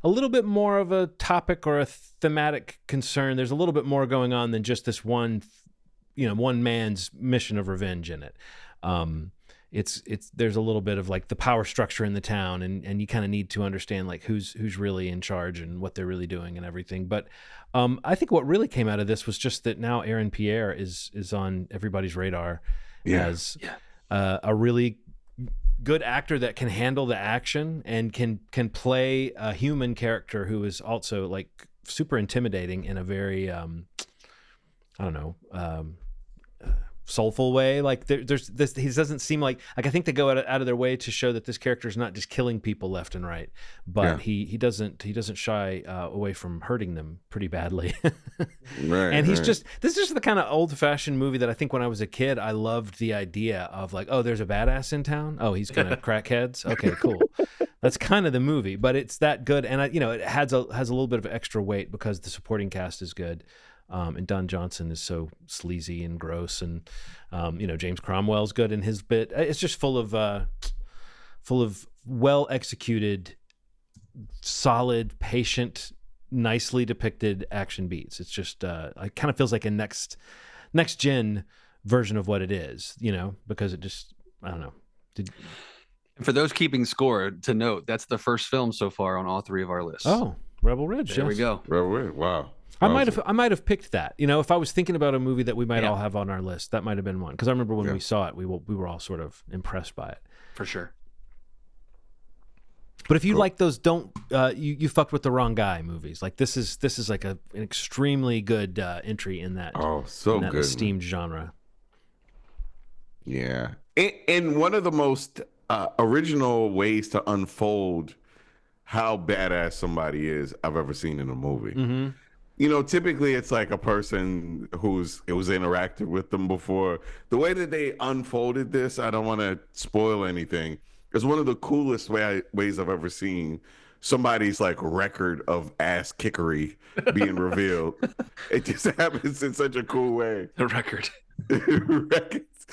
C: little bit more of a topic or a thematic concern. There's a little bit more going on than just this one man's mission of revenge in it. There's a little bit of the power structure in the town, and you kind of need to understand who's really in charge and what they're really doing and everything. But I think what really came out of this was just that now Aaron Pierre is on everybody's radar as a really good actor that can handle the action and can play a human character who is also super intimidating in a very soulful way. Like there's this, he doesn't seem like I think they go out of their way to show that this character is not just killing people left and right, but he doesn't shy away from hurting them pretty badly.
B: Right,
C: and this is just the kind of old fashioned movie that I think when I was a kid I loved the idea of, like, oh, there's a badass in town, oh, he's gonna crack heads, okay, cool. That's kind of the movie, but it's that good, and it has a little bit of extra weight because the supporting cast is good. And Don Johnson is so sleazy and gross, and James Cromwell's good in his bit. It's just full of well executed, solid, patient, nicely depicted action beats. It's just it kind of feels like a next gen version of what it is, because it just, I don't know.
A: For those keeping score, to note, that's the first film so far on all three of our lists.
C: Oh, Rebel Ridge.
A: There we go.
B: Rebel Ridge. Wow.
C: I might have picked that. If I was thinking about a movie that we might all have on our list, that might have been one. Because I remember when we saw it, we were all sort of impressed by it.
A: For sure.
C: But if you like those, you fucked with the wrong guy movies. Like this is like an extremely good entry in that.
B: Oh, so
C: in that
B: good.
C: esteemed genre.
B: Yeah, and one of the most original ways to unfold how badass somebody is I've ever seen in a movie.
C: Mm-hmm.
B: Typically it's like a person it was interacted with them before. The way that they unfolded this, I don't want to spoil anything. It's one of the coolest ways I've ever seen somebody's like record of ass kickery being revealed. It just happens in such a cool way.
A: The record.
B: Records.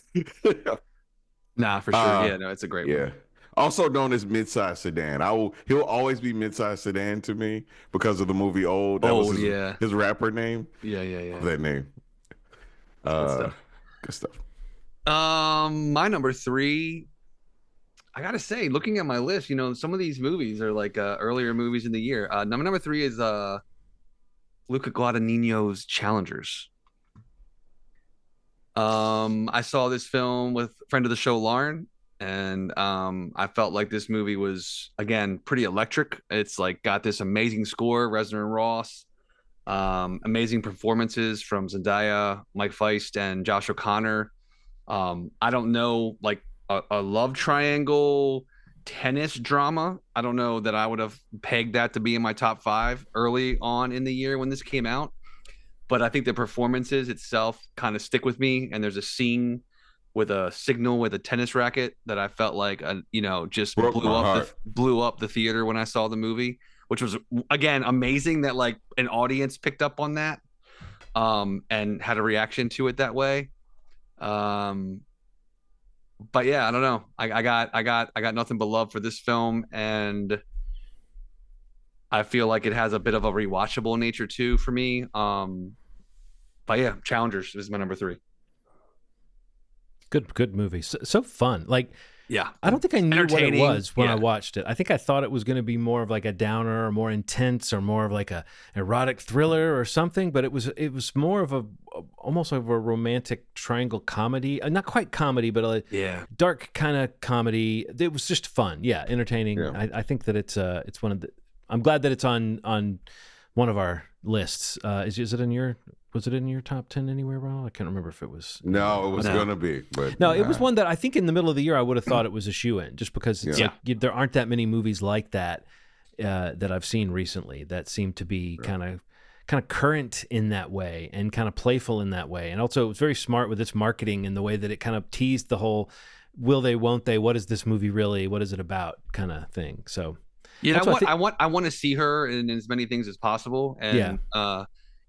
A: Nah, for sure. No, it's a great one.
B: Also known as Midsize Sedan. He'll always be Midsize Sedan to me because of the movie Old. That was his rapper name.
A: Yeah.
B: That name. Good stuff.
A: My number 3, I gotta say, looking at my list, some of these movies are like earlier movies in the year. Number 3 is Luca Guadagnino's Challengers. I saw this film with a friend of the show, Lauren, and I felt like this movie was, again, pretty electric. It's like got this amazing score, Reznor and Ross, amazing performances from Zendaya, Mike Feist, and Josh O'Connor. I don't know, like a love triangle tennis drama. I don't know that I would have pegged that to be in my top 5 early on in the year when this came out. But I think the performances itself kind of stick with me. And there's a scene with a signal with a tennis racket that I felt like, just blew up the theater when I saw the movie, which was, again, amazing that like an audience picked up on that and had a reaction to it that way. But yeah, I don't know. I got nothing but love for this film, and I feel like it has a bit of a rewatchable nature too for me. But yeah, Challengers is my number 3.
C: Good movie. So fun. Like,
A: yeah,
C: I don't think I knew what it was when I watched it. I think I thought it was going to be more of like a downer or more intense or more of like a erotic thriller or something, but it was more of almost like a romantic triangle comedy. Not quite comedy, but a dark kind of comedy. It was just fun. Yeah, entertaining. Yeah. I think that it's one of the. I'm glad that it's on one of our lists. Is it in your? Was it in your top 10 anywhere, Ron? I can't remember if it was.
B: No, it was going to be. But
C: no, it was one that I think in the middle of the year I would have thought it was a shoe-in, just because it's like there aren't that many movies like that that I've seen recently that seem to be kind of current in that way and kind of playful in that way. And also it was very smart with its marketing and the way that it kind of teased the whole will they, won't they, what is this movie really, what is it about kind of thing. So
A: I want to see her in as many things as possible. And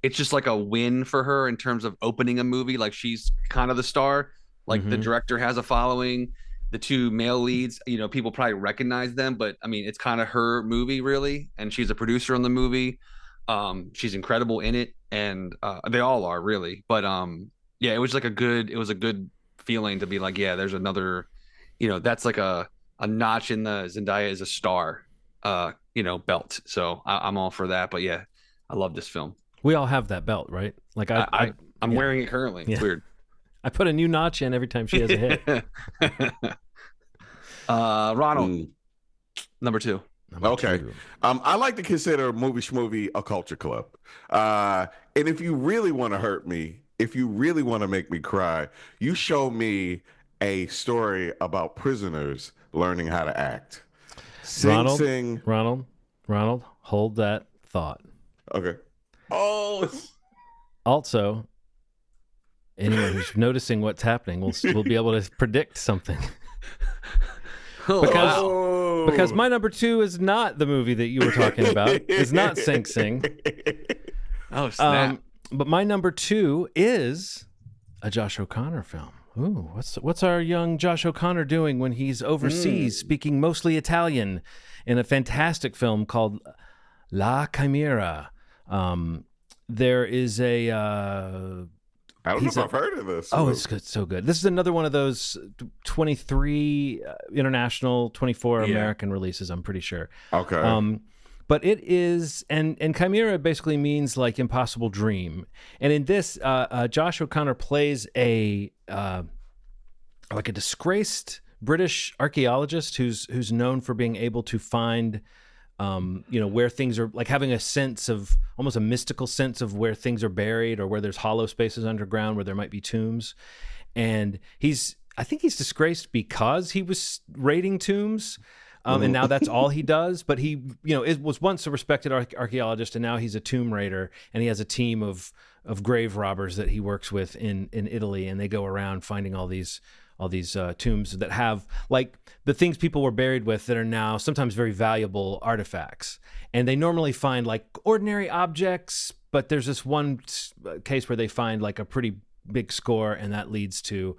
A: it's just like a win for her in terms of opening a movie. Like she's kind of the star. Like the director has a following. The 2 male leads, people probably recognize them, but I mean, it's kind of her movie really. And she's a producer on the movie. She's incredible in it, and they all are really. But it was like a good feeling to be like, yeah, there's another, that's like a notch in the Zendaya is a star, belt. So I'm all for that. But yeah, I love this film.
C: We all have that belt, right? Like
A: I'm wearing it currently. It's weird.
C: I put a new notch in every time she has a hit.
A: Ronald, number 2.
B: Okay. I like to consider Movie Schmovie a culture club. And if you really want to hurt me, if you really want to make me cry, you show me a story about prisoners learning how to act. Sing
C: Ronald,
B: Sing.
C: Ronald, hold that thought.
B: Okay. Oh,
C: Also, anyone who's noticing what's happening will be able to predict something. Because my number 2 is not the movie that you were talking about. It's not Sing Sing.
A: Oh, snap.
C: But my number 2 is a Josh O'Connor film. Ooh, what's our young Josh O'Connor doing when he's overseas, speaking mostly Italian, in a fantastic film called La Chimera? There is a
B: I don't know if I've heard of this.
C: Oh, it's good, so good. This is another one of those 23 international, 24 American releases, I'm pretty sure.
B: Okay.
C: But it is, and Chimera basically means like impossible dream. And in this, Josh O'Connor plays a disgraced British archaeologist who's known for being able to find, where things are, like having a sense of, almost a mystical sense of where things are buried or where there's hollow spaces underground where there might be tombs. And I think he's disgraced because he was raiding tombs. And now that's all he does. But he, it was once a respected archaeologist, and now he's a tomb raider, and he has a team of grave robbers that he works with in Italy, and they go around finding all these tombs that have like the things people were buried with that are now sometimes very valuable artifacts. And they normally find like ordinary objects, but there's this one case where they find like a pretty big score, and that leads to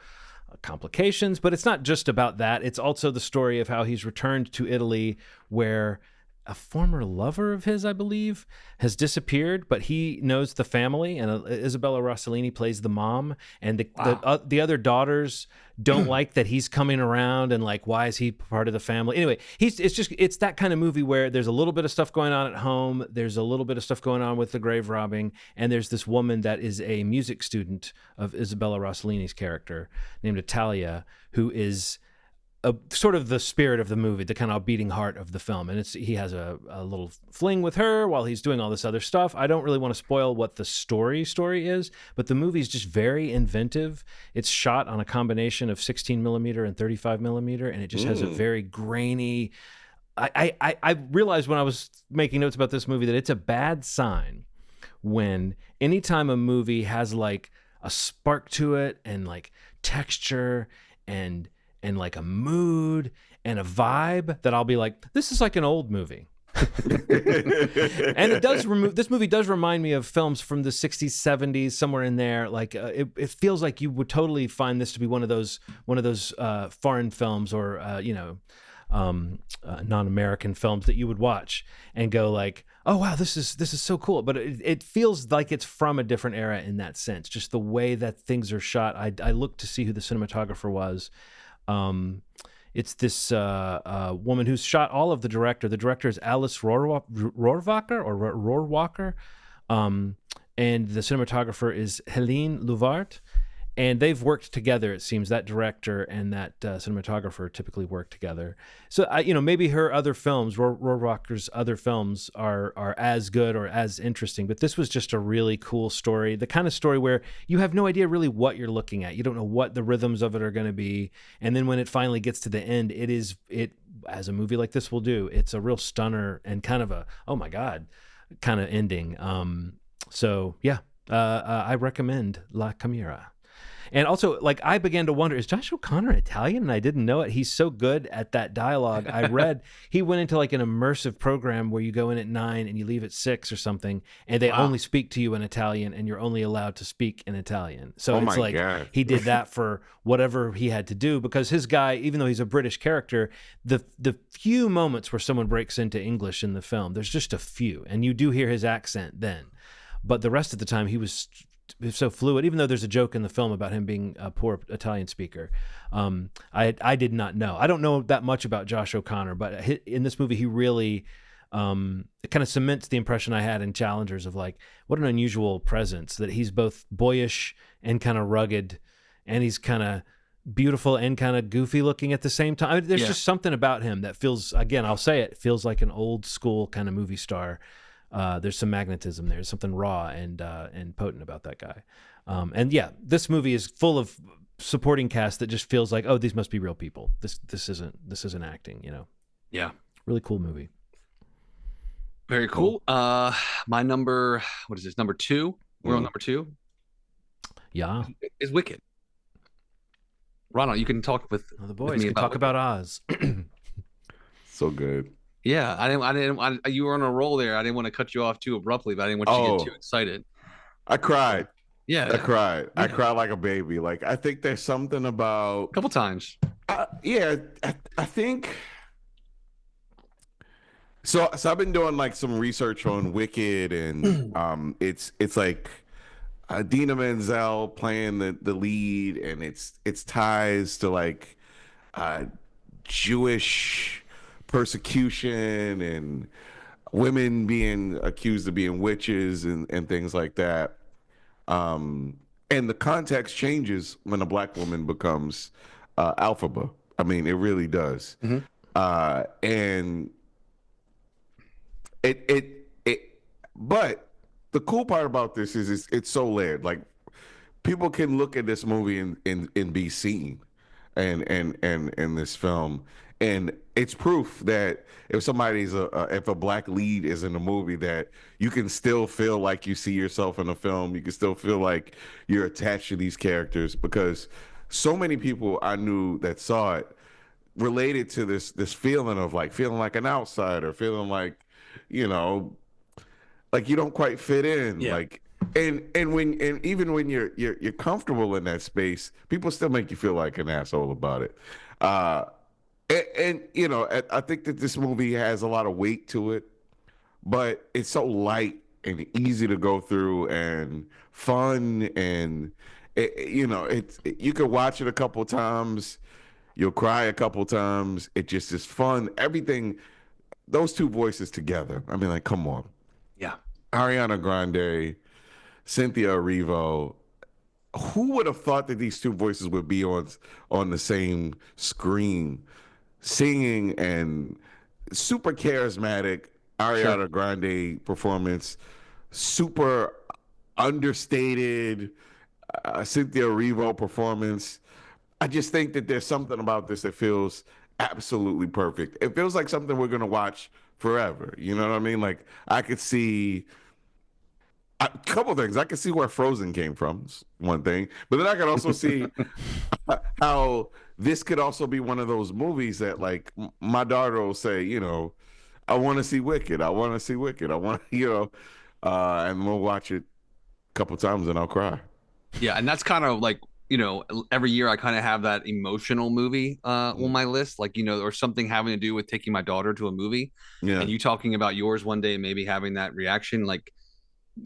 C: complications. But it's not just about that. It's also the story of how he's returned to Italy, where a former lover of his, I believe, has disappeared, but he knows the family, and Isabella Rossellini plays the mom, and the other daughters don't like that he's coming around, and like, why is he part of the family? Anyway, it's that kind of movie where there's a little bit of stuff going on at home, there's a little bit of stuff going on with the grave robbing, and there's this woman that is a music student of Isabella Rossellini's character named Italia, who is sort of the spirit of the movie, the kind of beating heart of the film. And he has a little fling with her while he's doing all this other stuff. I don't really want to spoil what the story is, but the movie is just very inventive. It's shot on a combination of 16 millimeter and 35 millimeter, and it just has a very grainy. I realized when I was making notes about this movie that it's a bad sign when anytime a movie has like a spark to it and like texture and like a mood and a vibe, that I'll be like, this is like an old movie. And this movie does remind me of films from the 60s, 70s, somewhere in there. Like it feels like you would totally find this to be one of those foreign films or non-American films that you would watch and go like, oh wow, this is so cool. But it feels like it's from a different era in that sense. Just the way that things are shot. I looked to see who the cinematographer was. It's this woman who's shot all of the director. The director is Alice Rohrwacher, and the cinematographer is Helene Louvart. And they've worked together, it seems. That director and that cinematographer typically work together. So, maybe her other films, Rohrwacher's other films, are as good or as interesting. But this was just a really cool story. The kind of story where you have no idea really what you're looking at. You don't know what the rhythms of it are going to be. And then when it finally gets to the end, it as a movie like this will do, it's a real stunner and kind of a, oh my God, kind of ending. I recommend La Chimera. And also, like, I began to wonder, is Josh O'Connor Italian? And I didn't know it. He's so good at that dialogue. I read he went into like an immersive program where you go in at 9 and you leave at 6 or something, and they only speak to you in Italian, and you're only allowed to speak in Italian. So it's like God. He did that for whatever he had to do, because his guy, even though he's a British character, the few moments where someone breaks into English in the film, there's just a few, and you do hear his accent then. But the rest of the time, he was so fluid, even though there's a joke in the film about him being a poor Italian speaker. I did not know. I don't know that much about Josh O'Connor, but in this movie, he really it kind of cements the impression I had in Challengers of like, what an unusual presence, that he's both boyish and kind of rugged, and he's kind of beautiful and kind of goofy looking at the same time. I mean, there's just something about him that feels, again, I'll say it, feels like an old school kind of movie star. There's some magnetism there. There's something raw and potent about that guy. And yeah, this movie is full of supporting cast that just feels like, oh, these must be real people. This isn't acting, you know.
A: Yeah.
C: Really cool movie.
A: Very cool. My number, what is this? Number 2. We're on number 2.
C: Yeah.
A: Is Wicked. Ronald, you can talk with
C: the boys
A: me
C: can
A: about
C: talk
A: Wicked.
C: about Oz.
B: So good.
A: Yeah, you were on a roll there. I didn't want to cut you off too abruptly, but I didn't want you to get too excited.
B: I cried.
A: Yeah.
B: I cried. I cried like a baby. Like, I think there's something about
A: A couple times.
B: I think so. So I've been doing like some research on Wicked, and it's like Dina Menzel playing the lead, and it's ties to like Jewish persecution and women being accused of being witches and things like that. And the context changes when a black woman becomes Alphaba. I mean, it really does. And but the cool part about this is it's so layered. Like, people can look at this movie and be seen and in this film, and it's proof that if somebody's if a black lead is in a movie, that you can still feel like you see yourself in a film. You can still feel like you're attached to these characters, because so many people I knew that saw it related to this feeling of like feeling like an outsider, feeling like, you know, like you don't quite fit in.
A: Yeah.
B: Like, and even when you're comfortable in that space, people still make you feel like an asshole about it. And you know, I think that this movie has a lot of weight to it, but it's so light and easy to go through and fun, and you know, you could watch it a couple times, you'll cry a couple times. It just is fun. Everything, those two voices together. I mean, like, come on.
A: Yeah.
B: Ariana Grande, Cynthia Erivo. Who would have thought that these two voices would be on the same screen, singing? And super charismatic Ariana Grande performance, super understated Cynthia Erivo performance. I just think that there's something about this that feels absolutely perfect. It feels like something we're gonna watch forever. You know what I mean? Like, I could see a couple things. I could see where Frozen came from, one thing, but then I could also see how this could also be one of those movies that, like, my daughter will say, you know, I want to see Wicked. I want to see Wicked. I want, you know, and we'll watch it a couple times and I'll cry.
A: Yeah, and that's kind of like, you know, every year I kind of have that emotional movie on my list, like, you know, or something having to do with taking my daughter to a movie.
B: Yeah.
A: And you talking about yours one day, maybe having that reaction, like,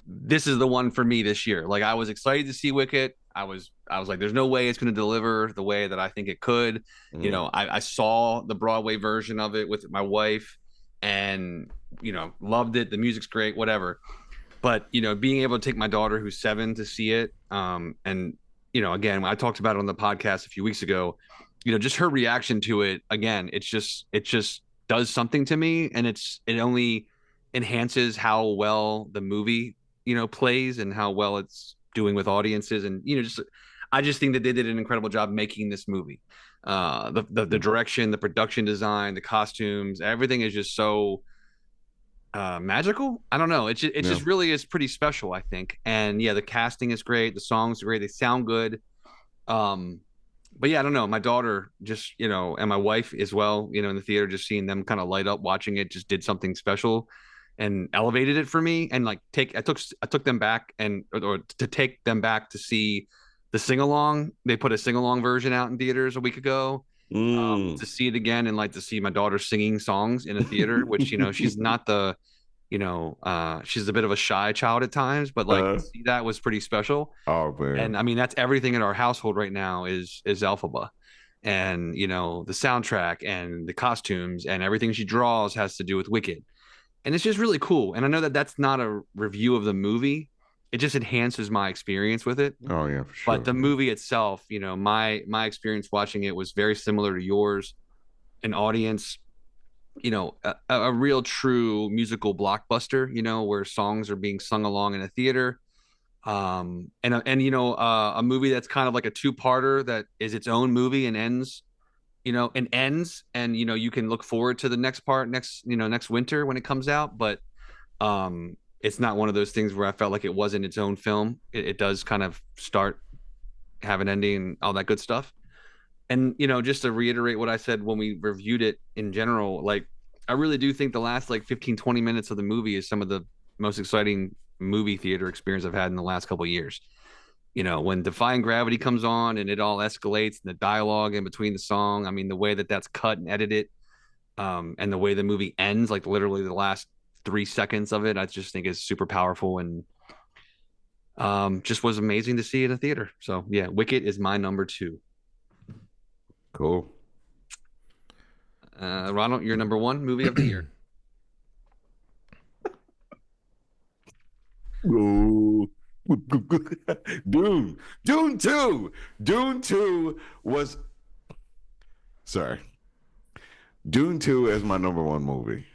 A: this is the one for me this year. Like, I was excited to see Wicked. I was like, there's no way it's going to deliver the way that I think it could. You know, I saw the Broadway version of it with my wife, and, you know, loved it. The music's great, whatever. But, you know, being able to take my daughter who's 7 to see it, and, you know, again, I talked about it on the podcast a few weeks ago, you know, just her reaction to it, again, it just does something to me, and it only enhances how well the movie, you know, plays and how well it's doing with audiences. And, you know, I just think that they did an incredible job making this movie. The direction, the production design, the costumes, everything is just so magical. I don't know. It just really is pretty special, I think. And yeah, the casting is great. The songs are great. They sound good. But yeah, I don't know. My daughter just, you know, and my wife as well, you know, in the theater, just seeing them kind of light up watching it just did something special and elevated it for me. And like I took them back or to take them back to see the sing along. They put a sing along version out in theaters a week ago. To see it again, and like to see my daughter singing songs in a theater, which, you know, she's not the, you know, she's a bit of a shy child at times, but like to see that was pretty special.
B: Oh man.
A: And I mean, that's everything in our household right now is Elphaba, and, you know, the soundtrack and the costumes and everything she draws has to do with Wicked, and it's just really cool. And I know that that's not a review of the movie. It just enhances my experience with it.
B: Oh yeah, for sure.
A: But the movie itself, you know, my experience watching it was very similar to yours. An audience, you know, a real true musical blockbuster, you know, where songs are being sung along in a theater. And you know, a movie that's kind of like a two-parter that is its own movie and ends, and you know, you can look forward to the next part next winter when it comes out, but it's not one of those things where I felt like it wasn't its own film. It does kind of start, have an ending, and all that good stuff. And you know, just to reiterate what I said when we reviewed it in general, like I really do think the last like 15-20 minutes of the movie is some of the most exciting movie theater experience I've had in the last couple of years. You know, when Defying Gravity comes on and it all escalates, and the dialogue in between the song, I mean, the way that that's cut and edited, and the way the movie ends, like literally the last 3 seconds of it, I just think is super powerful, and just was amazing to see in a theater. So yeah, Wicked is my number two.
B: Cool.
A: Ronald, your number one movie of the year.
B: Ooh. Dune. Dune 2. Dune 2 was sorry. Dune 2 is my number one movie.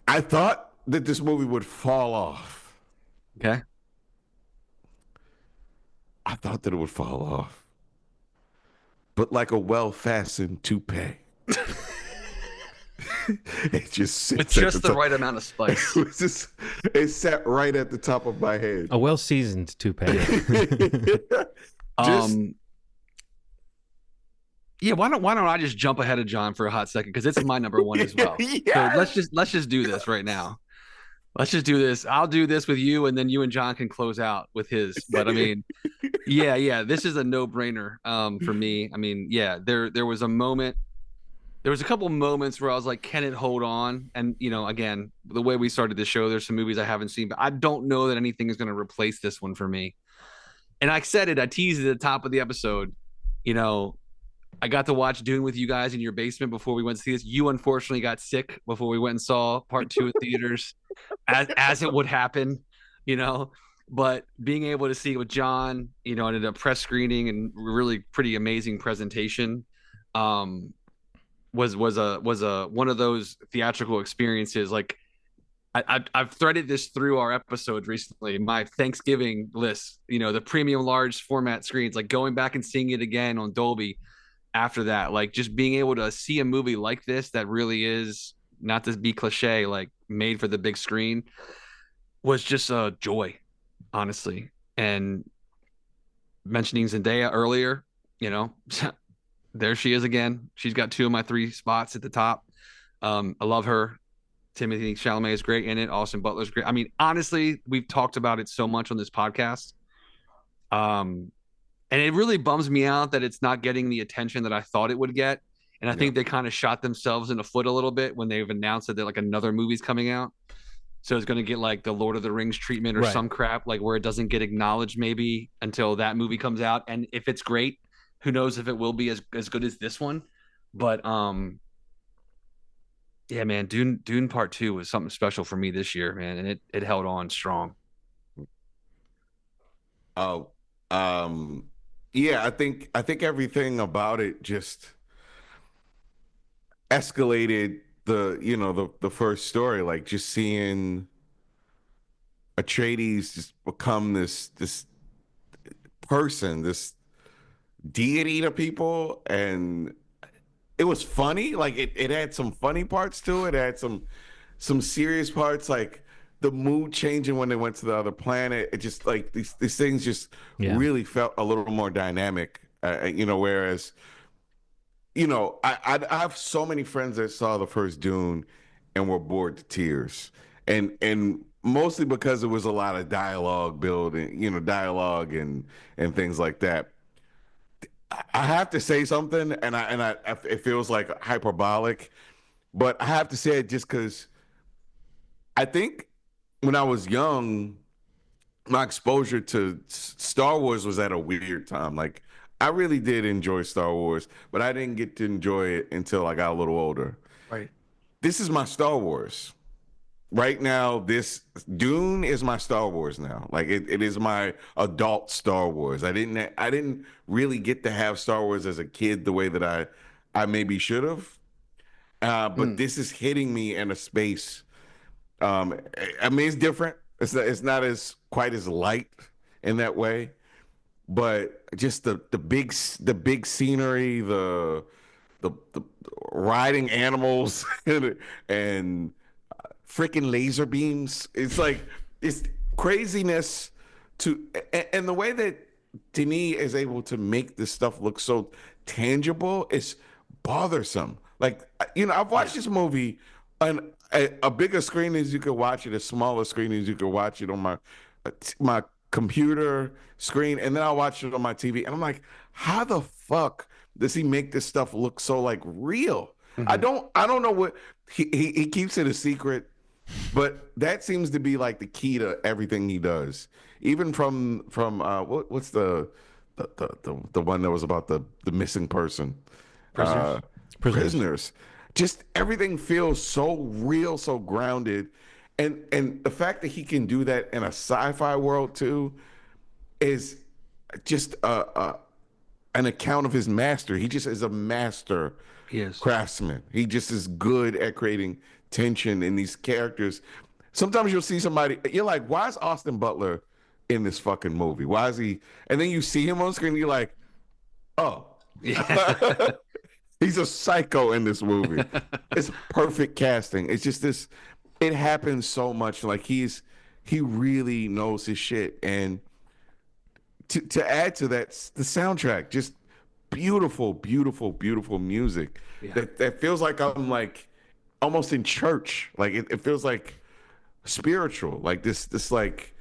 B: I thought that this movie would fall off.
A: Okay.
B: I thought that it would fall off. But like a well-fastened toupee. It just sits
A: With just the right amount of spice.
B: It sat right at the top of my head.
C: A well-seasoned toupee.
A: Yeah, why don't I just jump ahead of John for a hot second, because it's my number one as well.
B: Yes.
A: So let's just do this right now. Let's just do this. I'll do this with you, and then you and John can close out with his. But I mean, yeah, this is a no-brainer for me. I mean, yeah, there was a moment. There was a couple moments where I was like, can it hold on? And you know, again, the way we started the show, there's some movies I haven't seen, but I don't know that anything is going to replace this one for me. And I said it, I teased it at the top of the episode. You know, I got to watch Dune with you guys in your basement before we went to see this. You unfortunately got sick before we went and saw part two in theaters, as it would happen, you know. But being able to see it with John, you know, and a press screening and really pretty amazing presentation, was a one of those theatrical experiences. Like I've threaded this through our episodes recently. My Thanksgiving list, you know, the premium large format screens, like going back and seeing it again on Dolby after that, like just being able to see a movie like this that really is, not to be cliche, like made for the big screen, was just a joy, honestly. And mentioning Zendaya earlier, you know, there she is again. She's got two of my three spots at the top. I love her. Timothy Chalamet is great in it. Austin Butler's great. I mean, honestly, we've talked about it so much on this podcast. And it really bums me out that it's not getting the attention that I thought it would get. And I think they kind of shot themselves in the foot a little bit when they've announced that like another movie's coming out. So it's going to get like the Lord of the Rings treatment or some crap, like where it doesn't get acknowledged maybe until that movie comes out. And if it's great, who knows if it will be as good as this one. But yeah, man, Dune Part 2 was something special for me this year, man, and it held on strong.
B: Oh, yeah, I think everything about it just escalated the first story, like just seeing Atreides just become this person, this deity to people, and it was funny. Like it had some funny parts to it. It had some serious parts, like the mood changing when they went to the other planet. It just like these things just really felt a little more dynamic. Whereas I have so many friends that saw the first Dune and were bored to tears, and mostly because it was a lot of dialogue building, dialogue and things like that. I have to say something, and it feels like hyperbolic, but I have to say it just because I think when I was young, my exposure to Star Wars was at a weird time. Like I really did enjoy Star Wars, but I didn't get to enjoy it until I got a little older.
A: Right.
B: This is my Star Wars. Right now, this Dune is my Star Wars now. Like it is my adult Star Wars. I didn't really get to have Star Wars as a kid the way that I maybe should have. But this is hitting me in a space. I mean, it's different. It's not as quite as light in that way. But just the big scenery, the riding animals and freaking laser beams. It's like it's craziness and the way that Denis is able to make this stuff look so tangible is bothersome. Like, I've watched this movie on a bigger screen as you could watch it, a smaller screen as you could watch it on my computer screen, and then I'll watch it on my TV, and I'm like, how the fuck does he make this stuff look so like real?
A: Mm-hmm.
B: I don't know what he keeps it a secret, but that seems to be like the key to everything he does. Even from what's the one that was about the missing person? Prisoners. Just everything feels so real, so grounded. And the fact that he can do that in a sci-fi world too is just an account of his master. He just is a master craftsman. He just is good at creating tension in these characters. Sometimes you'll see somebody, you're like, why is Austin Butler in this fucking movie? Why is he? And then you see him on screen, and you're like, oh. Yeah. He's a psycho in this movie. It's perfect casting. It's just this, it happens so much. Like he really knows his shit. And to add to that, the soundtrack, just beautiful, beautiful, beautiful music. Yeah. That feels like I'm like almost in church. Like it feels like spiritual. Like this like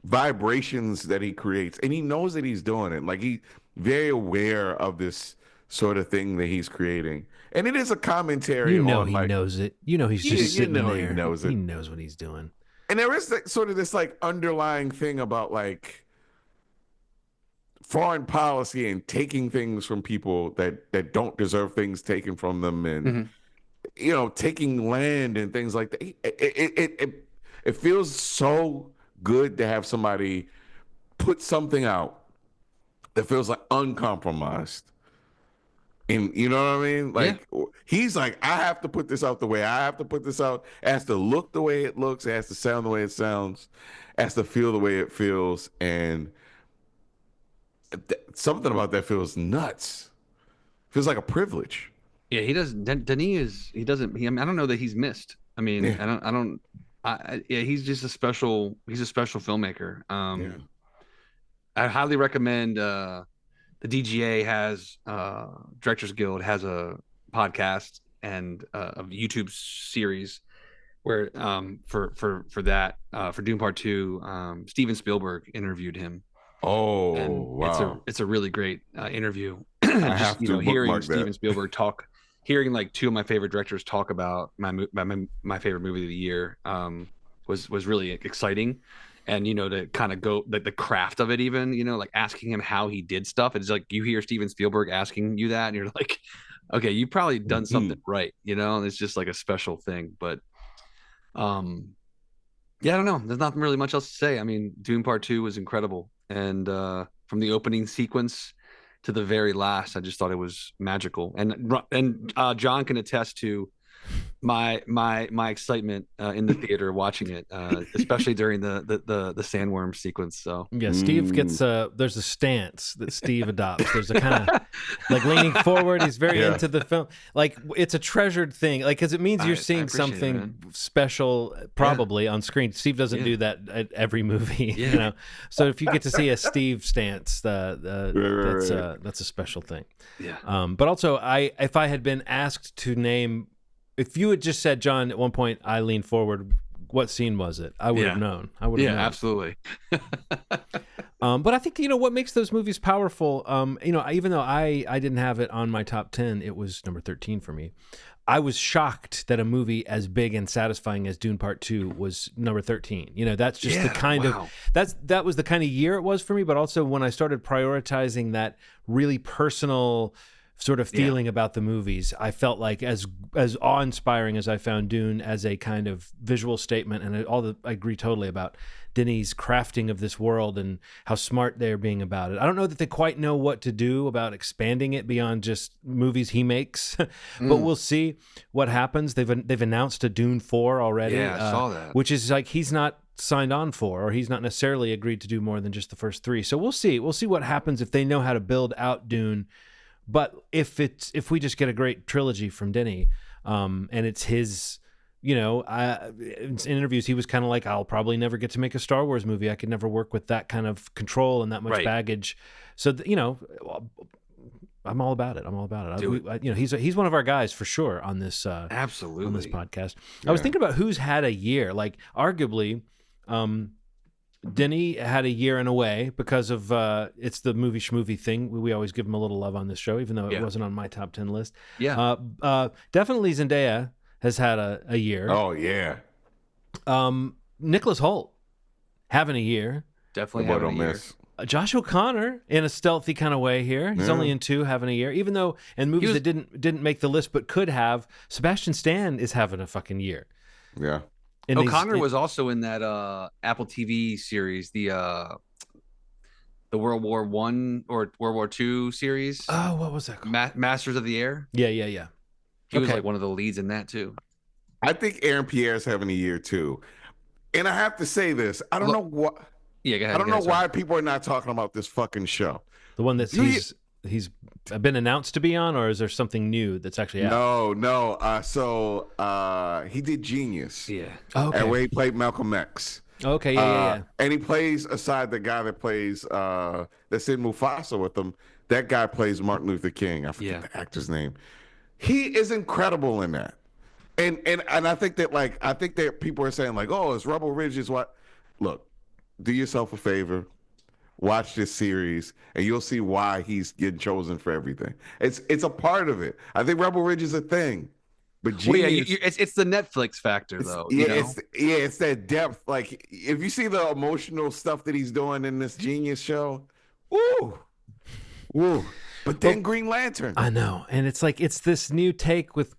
B: vibrations that he creates. And he knows that he's doing it. Like he's very aware of this sort of thing that he's creating. And it is a commentary
C: he
B: on like,
C: knows it. He's just sitting there.
B: He knows it.
C: He knows what he's doing.
B: And there is sort of this like underlying thing about like foreign policy and taking things from people that don't deserve things taken from them, and taking land and things like that. It feels so good to have somebody put something out that feels like uncompromised. And you know what I mean? Like he's like, I have to put this out the way I have to put this out. It has to look the way it looks. It has to sound the way it sounds. It has to feel the way it feels. And something about that feels nuts. Feels like a privilege.
A: Yeah, he does. Denis I don't know that he's missed. I mean, he's just a special filmmaker. I highly recommend, the DGA has Directors Guild has a podcast and a YouTube series where for Dune Part 2, Steven Spielberg interviewed him.
B: Oh,
A: and
B: wow!
A: It's a really great interview.
B: I have to
A: hearing Steven Spielberg talk, hearing like two of my favorite directors talk about my favorite movie of the year was really exciting. And, to kind of go like the craft of it, even, like asking him how he did stuff. It's like you hear Steven Spielberg asking you that and you're like, okay, you've probably done something right. And it's just like a special thing. But I don't know. There's not really much else to say. I mean, Dune Part 2 was incredible. And from the opening sequence to the very last, I just thought it was magical. And John can attest to my excitement in the theater watching it, especially during the sandworm sequence. So
C: yeah, Steve gets there's a stance that Steve adopts. There's a kind of like leaning forward. He's very into the film. Like it's a treasured thing. Like because it means you're seeing something special probably on screen. Steve doesn't do that at every movie, So if you get to see a Steve stance, that's a special thing.
A: Yeah.
C: But also, if I had been asked to name. If you had just said, John, at one point, I leaned forward, what scene was it? I would have known. I would have known.
A: Absolutely.
C: But I think, what makes those movies powerful, even though I didn't have it on my top 10, it was number 13 for me. I was shocked that a movie as big and satisfying as Dune Part 2 was number 13. That's just the kind of, that was the kind of year it was for me. But also when I started prioritizing that really personal sort of feeling about the movies, I felt like as awe-inspiring as I found Dune as a kind of visual statement, and I agree totally about Denis' crafting of this world and how smart they're being about it. I don't know that they quite know what to do about expanding it beyond just movies he makes, but we'll see what happens. They've announced a Dune 4 already.
A: Yeah, I saw that.
C: Which is like he's not signed on for, or he's not necessarily agreed to do more than just the first 3. So we'll see what happens if they know how to build out Dune. But if we just get a great trilogy from Denny, and it's his, in interviews he was kind of like, I'll probably never get to make a Star Wars movie. I could never work with that kind of control and that much baggage. So I'm all about it. He's one of our guys for sure on this.
A: Absolutely.
C: On this podcast. Yeah. I was thinking about who's had a year. Like arguably, Denny had a year in a way because of it's the movie Schmovie thing. We always give him a little love on this show, even though it wasn't on my top 10 list.
A: Yeah.
C: Definitely Zendaya has had a year.
B: Oh yeah.
C: Nicholas Hoult having a year.
A: Definitely having a year.
C: Josh O'Connor in a stealthy kind of way here. He's only in 2, having a year. Even though in movies that didn't make the list but could have, Sebastian Stan is having a fucking year.
B: Yeah.
C: And
A: O'Connor was also in that Apple TV series, the World War I or World War II series.
C: Oh, what was that called?
A: Masters of the Air.
C: Yeah.
A: He was like one of the leads in that too.
B: I think Aaron Pierre's having a year too. And I have to say this. I don't know what.
A: Yeah, go ahead.
B: I don't know why people are not talking about this fucking show.
C: The one that he's been announced to be on, or is there something new that's actually out?
B: No. So he did Genius.
A: Yeah.
C: Oh, okay.
B: And where he played Malcolm X.
C: Okay, yeah.
B: And he plays aside the guy that plays that's in Mufasa with him. That guy plays Martin Luther King. I forget the actor's name. He is incredible in that. And I think that people are saying like, oh, it's Rebel Ridge is what. Look, do yourself a favor, watch this series, and you'll see why he's getting chosen for everything. It's a part of it. I think Rebel Ridge is a thing, but Genius,
A: it's the Netflix factor though.
B: It's that depth. Like if you see the emotional stuff that he's doing in this Genius show, woo. But then Green Lantern,
C: I know, and it's like it's this new take with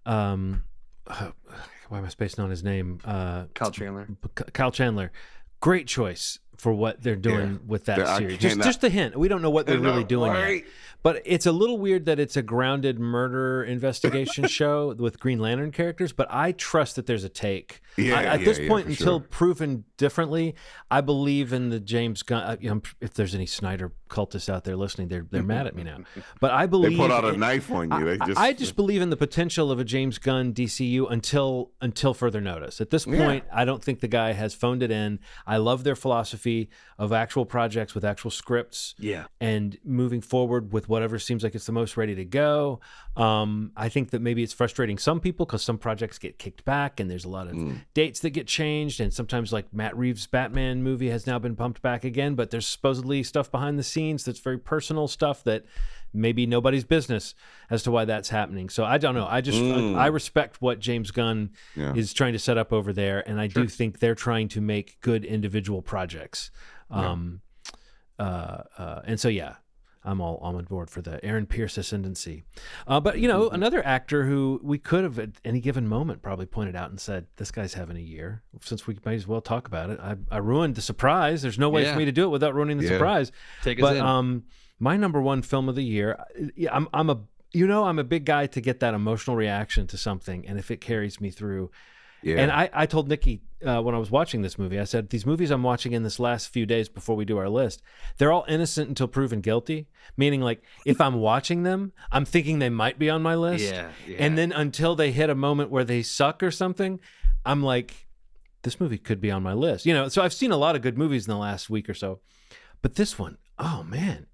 C: why am I spacing on his name?
A: Kyle Chandler.
C: Kyle Chandler. Great choice for what they're doing with that series. Just a hint. We don't know what they're really doing yet. But it's a little weird that it's a grounded murder investigation show with Green Lantern characters, but I trust that there's a take. At this point, until proven differently, I believe in the James Gunn. If there's any Snyder cultists out there listening, they're mad at me now. But I believe
B: they put out a knife on you.
C: I just believe in the potential of a James Gunn DCU until further notice. At this point, I don't think the guy has phoned it in. I love their philosophy of actual projects with actual scripts.
A: Yeah.
C: And moving forward with whatever seems like it's the most ready to go. I think that maybe it's frustrating some people because some projects get kicked back and there's a lot of dates that get changed, and sometimes like Matt Reeves' Batman movie has now been bumped back again, but there's supposedly stuff behind the scenes that's very personal stuff that maybe nobody's business as to why that's happening. So I don't know. I respect what James Gunn is trying to set up over there, and I do think they're trying to make good individual projects. And so I'm on board for the Aaron Pierce ascendancy. But, another actor who we could have at any given moment probably pointed out and said, this guy's having a year, since we might as well talk about it. I ruined the surprise. There's no way for me to do it without ruining the surprise.
A: Take us in.
C: My number one film of the year, I'm a big guy to get that emotional reaction to something, and if it carries me through. Yeah. And I told Nikki when I was watching this movie, I said, these movies I'm watching in this last few days before we do our list, they're all innocent until proven guilty. Meaning, like, if I'm watching them, I'm thinking they might be on my list. Yeah. And then until they hit a moment where they suck or something, I'm like, this movie could be on my list. So I've seen a lot of good movies in the last week or so. But this one, oh, man,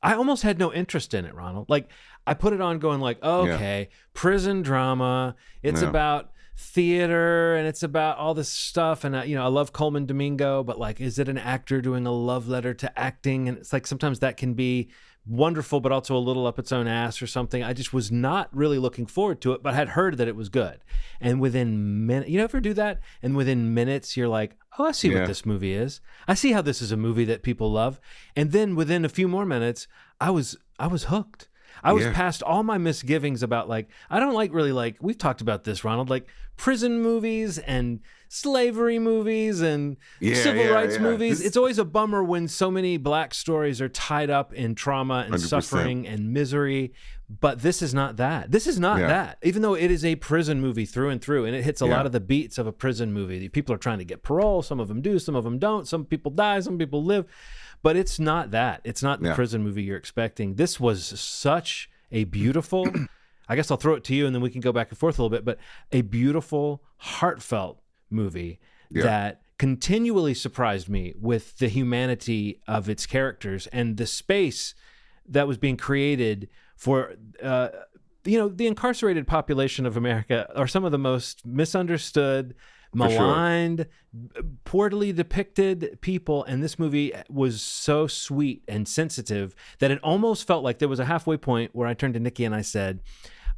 C: I almost had no interest in it, Ronald. Like, I put it on going like, okay, prison drama. It's about theater and it's about all this stuff, and I love Coleman Domingo, but like, is it an actor doing a love letter to acting? And it's like sometimes that can be wonderful but also a little up its own ass or something. I just was not really looking forward to it, but I had heard that it was good, and within minutes, you ever do that, and within minutes you're like, oh, I see what this movie is. I see how this is a movie that people love. And then within a few more minutes I was hooked. I was past all my misgivings about, like, I don't really like, we've talked about this, Ronald, like prison movies and slavery movies and civil rights movies. It's always a bummer when so many black stories are tied up in trauma and
B: 100%.
C: suffering and misery. But this is not that. This is not that. Even though it is a prison movie through and through, and it hits a lot of the beats of a prison movie. People are trying to get parole. Some of them do, some of them don't. Some people die, some people live. But it's not that. It's not the prison movie you're expecting. This was such a beautiful, I guess I'll throw it to you and then we can go back and forth a little bit, but a beautiful, heartfelt movie that continually surprised me with the humanity of its characters and the space that was being created for, the incarcerated population of America are some of the most misunderstood, maligned, poorly depicted people, and this movie was so sweet and sensitive that it almost felt like there was a halfway point where I turned to Nikki and I said,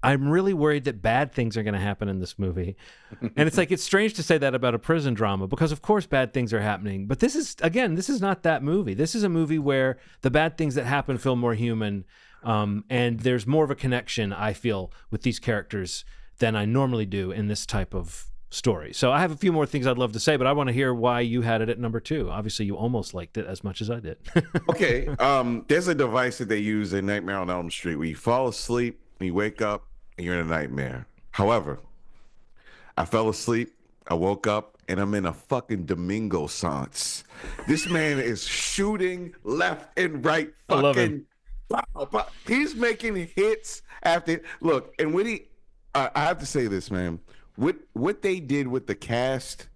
C: I'm really worried that bad things are going to happen in this movie. And it's like, it's strange to say that about a prison drama because of course bad things are happening, but this is not that movie. This is a movie where the bad things that happen feel more human, and there's more of a connection, I feel, with these characters than I normally do in this type of story. So I have a few more things I'd love to say, but I want to hear why you had it at number 2. Obviously, you almost liked it as much as I did.
B: Okay. There's a device that they use in Nightmare on Elm Street where you fall asleep, and you wake up, and you're in a nightmare. However, I fell asleep, I woke up, and I'm in a fucking Domingo seance. This man is shooting left and right.
C: I love him.
B: He's making hits after. Look, and when I have to say this, man. What they did with the cast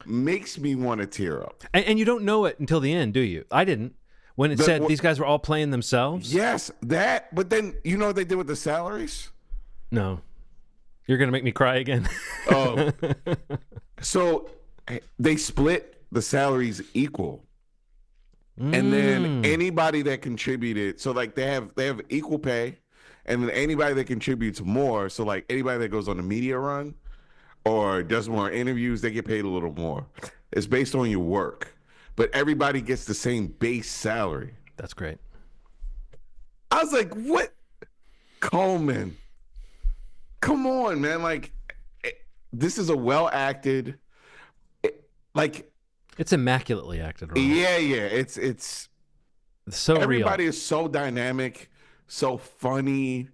B: makes me want to tear up.
C: And you don't know it until the end, do you? I didn't. When it said these guys were all playing themselves?
B: Yes, that. But then, you know what they did with the salaries?
C: No. You're going to make me cry again.
B: Oh. So they split the salaries equal. And then anybody that contributed, so like they have equal pay, and then anybody that contributes more, so like anybody that goes on a media run or does more interviews, they get paid a little more. It's based on your work, but everybody gets the same base salary.
C: That's great.
B: I was like, what? Coleman, come on, man. Like, this is a well-acted, like...
C: It's immaculately acted, right?
B: Yeah. It's
C: so
B: everybody
C: real.
B: is so dynamic, so funny,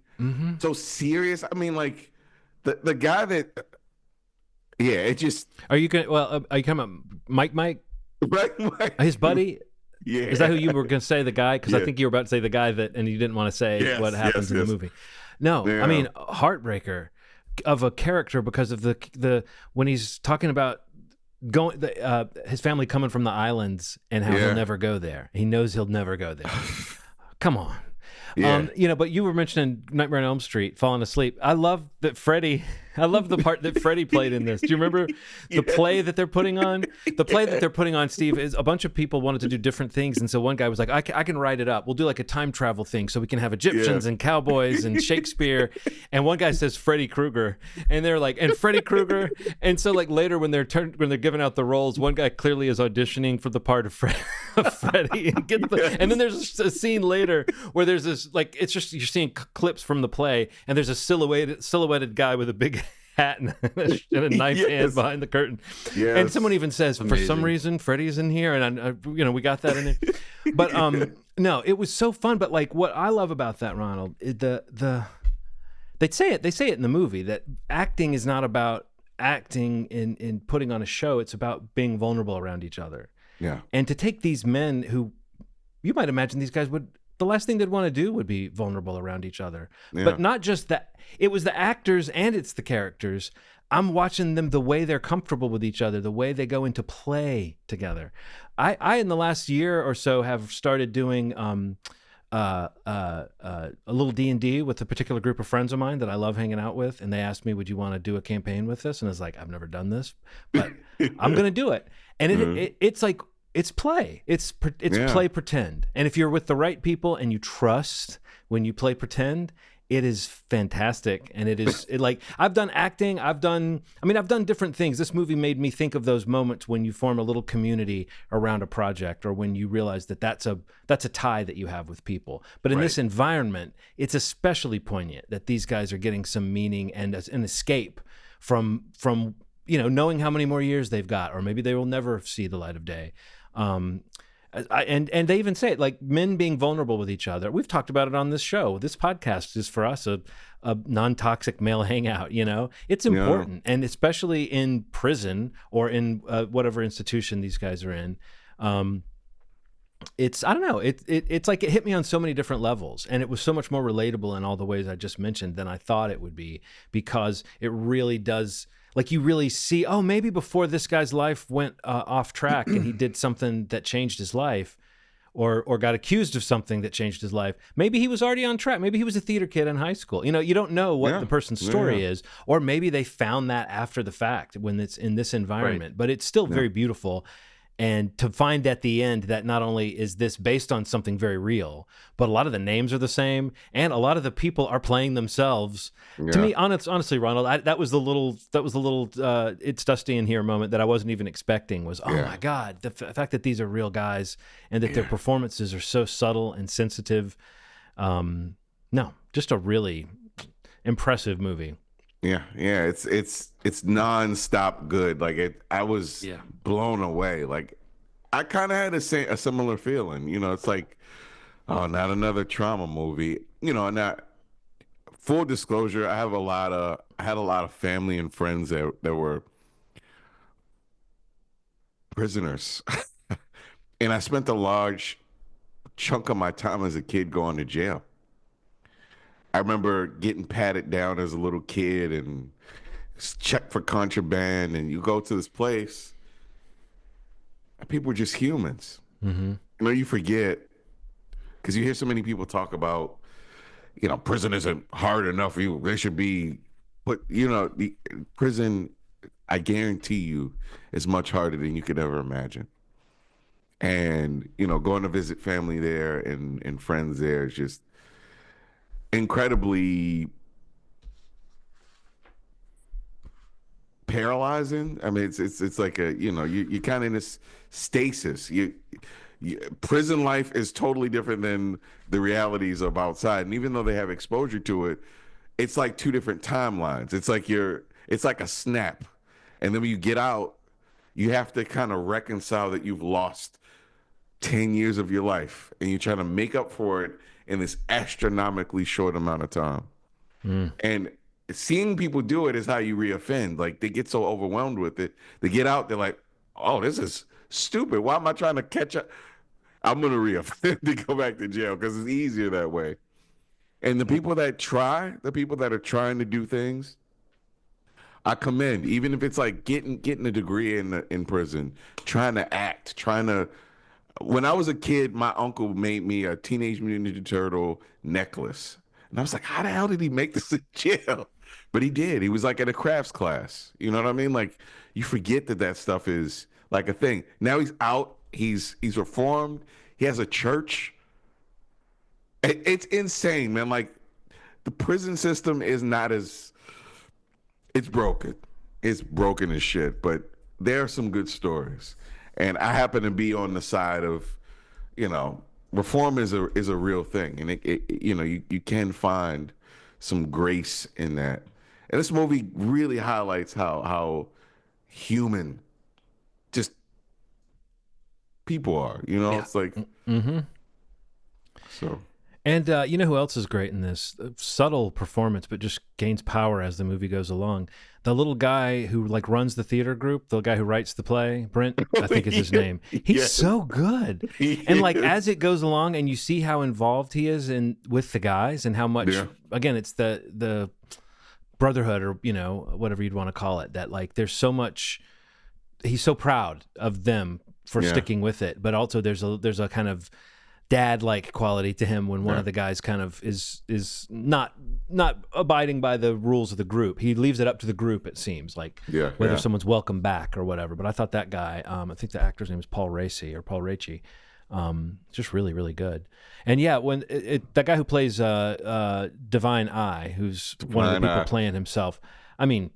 B: so serious. I mean, like the guy that, it just.
C: Are you talking about Mike?
B: Right,
C: his buddy.
B: Yeah.
C: Is that who you were going to say? The guy? Because I think you were about to say the guy that, and you didn't want to say what happens in the movie. No, I mean, heartbreaker of a character because of the when he's talking about his family coming from the islands and how he'll never go there. He knows he'll never go there. Come on.
B: Yeah.
C: But you were mentioning Nightmare on Elm Street, falling asleep. I love the part that Freddy played in this. Do you remember the play that they're putting on? The play that they're putting on, Steve, is a bunch of people wanted to do different things. And so one guy was like, I can write it up. We'll do like a time travel thing so we can have Egyptians and cowboys and Shakespeare. And one guy says Freddy Krueger. And they're like, and Freddy Krueger. And so like later when they're giving out the roles, one guy clearly is auditioning for the part of Freddy. And then there's a scene later where there's this, like, it's just, you're seeing clips from the play and there's a silhouetted guy with a big hat and a knife hand behind the curtain. Yes. And someone even says, for some reason, Freddy's in here. And we got that in there. But no, it was so fun. But like what I love about that, Ronald, they say it in the movie that acting is not about acting in putting on a show. It's about being vulnerable around each other.
B: Yeah.
C: And to take these men who you might imagine these guys the last thing they'd want to do would be vulnerable around each other. Yeah. But not just that. It was the actors and it's the characters. I'm watching them, the way they're comfortable with each other, the way they go into play together. I in the last year or so have started doing a little D&D with a particular group of friends of mine that I love hanging out with. And they asked me, would you want to do a campaign with us? And I was like, I've never done this, but I'm going to do it. And it's like, it's play. It's play pretend. And if you're with the right people and you trust when you play pretend, it is fantastic. And I've done acting. I've done different things. This movie made me think of those moments when you form a little community around a project or when you realize that that's a tie that you have with people. But in this environment, it's especially poignant that these guys are getting some meaning and an escape from knowing how many more years they've got, or maybe they will never see the light of day. And they even say it, like men being vulnerable with each other. We've talked about it on this show. This podcast is for us a non-toxic male hangout. It's important, and especially in prison or in whatever institution these guys are in. It's, I don't know, it's like it hit me on so many different levels, and it was so much more relatable in all the ways I just mentioned than I thought it would be, because it really does, like, you really see, oh, maybe before this guy's life went off track and he did something that changed his life, or got accused of something that changed his life, maybe he was already on track. Maybe he was a theater kid in high school. You don't know what the person's story is, or maybe they found that after the fact when it's in this environment. Right. But it's still very beautiful. And to find at the end that not only is this based on something very real, but a lot of the names are the same, and a lot of the people are playing themselves. Yeah. To me, honestly, Ronald, that was the little it's dusty in here moment that I wasn't even expecting. Was, oh my God, the fact that these are real guys and that their performances are so subtle and sensitive. No, just a really impressive movie.
B: Yeah, it's nonstop good. Like I was blown away. Like I kind of had a similar feeling. It's like, oh, not another trauma movie. And that, full disclosure, I had a lot of family and friends that were prisoners, and I spent a large chunk of my time as a kid going to jail. I remember getting patted down as a little kid and checked for contraband, and you go to this place, and people are just humans. Mm-hmm. You forget, because you hear so many people talk about, prison isn't hard enough for you. They should be, but the prison, I guarantee you, is much harder than you could ever imagine. And going to visit family there and friends there is just incredibly paralyzing. I mean, it's like you're kind of in this stasis. Prison life is totally different than the realities of outside, and even though they have exposure to it, it's like two different timelines. It's like a snap, and then when you get out, you have to kind of reconcile that you've lost 10 years of your life, and you're trying to make up for it in this astronomically short amount of time. And seeing people do it is how you reoffend. Like, they get so overwhelmed with it, they get out, they're like, oh, this is stupid. Why am I trying to catch up? I'm going to reoffend to go back to jail, because it's easier that way. And the people that are trying to do things, I commend, even if it's like getting a degree in prison, trying to act, when I was a kid, my uncle made me a Teenage Mutant Ninja Turtle necklace. And I was like, how the hell did he make this in jail? But he did. He was like at a crafts class. You know what I mean? Like, you forget that stuff is like a thing. Now he's out. He's reformed. He has a church. It's insane, man. Like, the prison system is not as... It's broken. It's broken as shit. But there are some good stories. And I happen to be on the side of, reform is a real thing, and you can find some grace in that. And this movie really highlights how human just people are. It's like so.
C: And you know who else is great in this? Subtle performance, but just gains power as the movie goes along. The little guy who runs the theater group, the guy who writes the play, Brent, I think is his name. He's so good. And as it goes along, and you see how involved he is with the guys, and how much, again, it's the brotherhood, or whatever you'd want to call it. That there's so much. He's so proud of them for sticking with it, but also there's a kind of dad-like quality to him when one of the guys kind of is not abiding by the rules of the group. He leaves it up to the group, it seems, whether someone's welcome back or whatever. But I thought that guy, I think the actor's name is Paul Raci, just really, really good. And when that guy who plays Divine Eye, who's one of the people playing himself, I mean,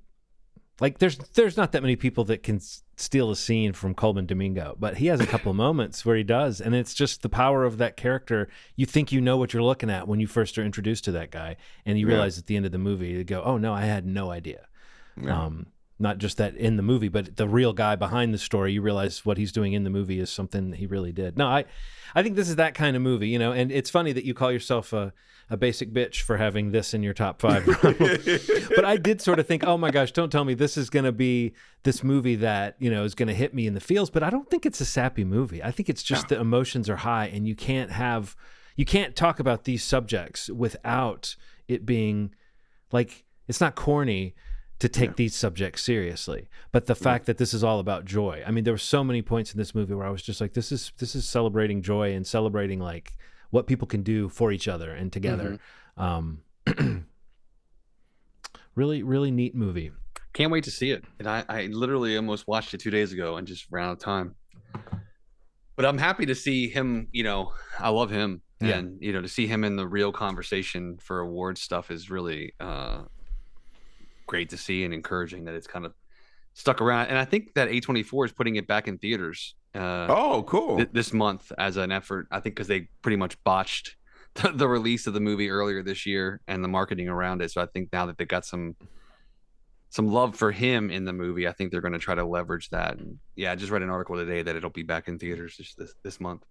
C: there's not that many people that can steal a scene from Coleman Domingo, but he has a couple of moments where he does, and it's just the power of that character. You think you know what you're looking at when you first are introduced to that guy, and you realize at the end of the movie, you go, oh no, I had no idea.
B: Yeah.
C: Not just that in the movie, but the real guy behind the story. You realize what he's doing in the movie is something that he really did. No, I think this is that kind of movie, you know. And it's funny that you call yourself a basic bitch for having this in your top 5. But I did sort of think, oh my gosh, don't tell me this is going to be this movie that, you know, is going to hit me in the feels. But I don't think it's a sappy movie. I think it's just the emotions are high, and you can't talk about these subjects without it being like, it's not corny to take these subjects seriously. But the fact that this is all about joy. I mean, there were so many points in this movie where I was just like, this is celebrating joy and celebrating like what people can do for each other and together. Really, really neat movie.
A: Can't wait to see it. And I literally almost watched it 2 days ago and just ran out of time. But I'm happy to see him, you know, I love him.
C: Yeah.
A: And, you know, to see him in the real conversation for award stuff is really great to see, and encouraging that it's kind of stuck around. And I think that A24 is putting it back in theaters
B: Oh, cool.
A: this month as an effort. I think because they pretty much botched the release of the movie earlier this year and the marketing around it. So I think now that they got some love for him in the movie, I think they're going to try to leverage that. And yeah, I just read an article today that it'll be back in theaters this month.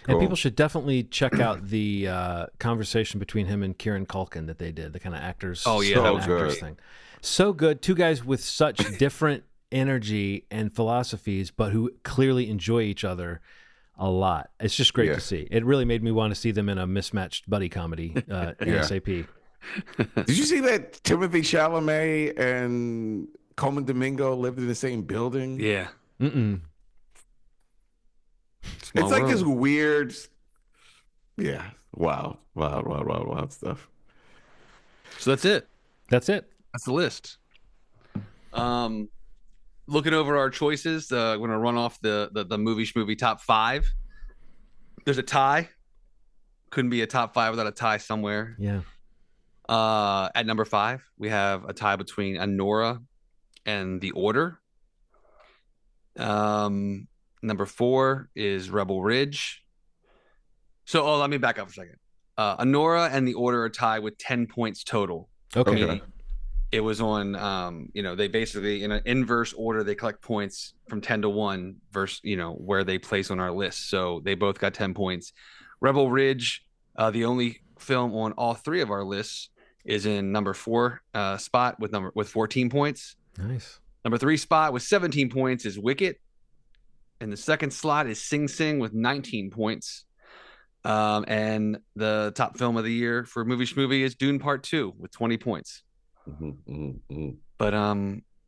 C: Cool. And people should definitely check out the conversation between him and Kieran Culkin that they did, the kind of actors.
A: Oh yeah,
B: So
C: actors
B: good.
C: thing. So good. Two guys with such different energy and philosophies, but who clearly enjoy each other a lot. It's just great to see. It really made me want to see them in a mismatched buddy comedy ASAP.
B: Did you see that Timothy Chalamet and Coleman Domingo lived in the same building?
A: Yeah.
C: Mm-mm.
B: It's like this weird, wild stuff.
A: So that's it.
C: That's it.
A: That's the list. Looking over our choices, we're gonna run off the movie Schmovie top 5. There's a tie. Couldn't be a top 5 without a tie somewhere.
C: Yeah.
A: At number 5, we have a tie between Anora and The Order. Number 4 is Rebel Ridge. So, let me back up for a second. Anora and The Order are tied with 10 points total.
C: Okay.
A: Meaning it was on, they basically, in an inverse order, they collect points from 10 to 1 versus, where they place on our list. So they both got 10 points. Rebel Ridge, the only film on all 3 of our lists, is in number 4 spot with 14 points.
C: Nice.
A: Number 3 spot with 17 points is Wicket. And the second slot is Sing Sing with 19 points. And the top film of the year for Movie Schmovie is Dune Part 2 with 20 points. But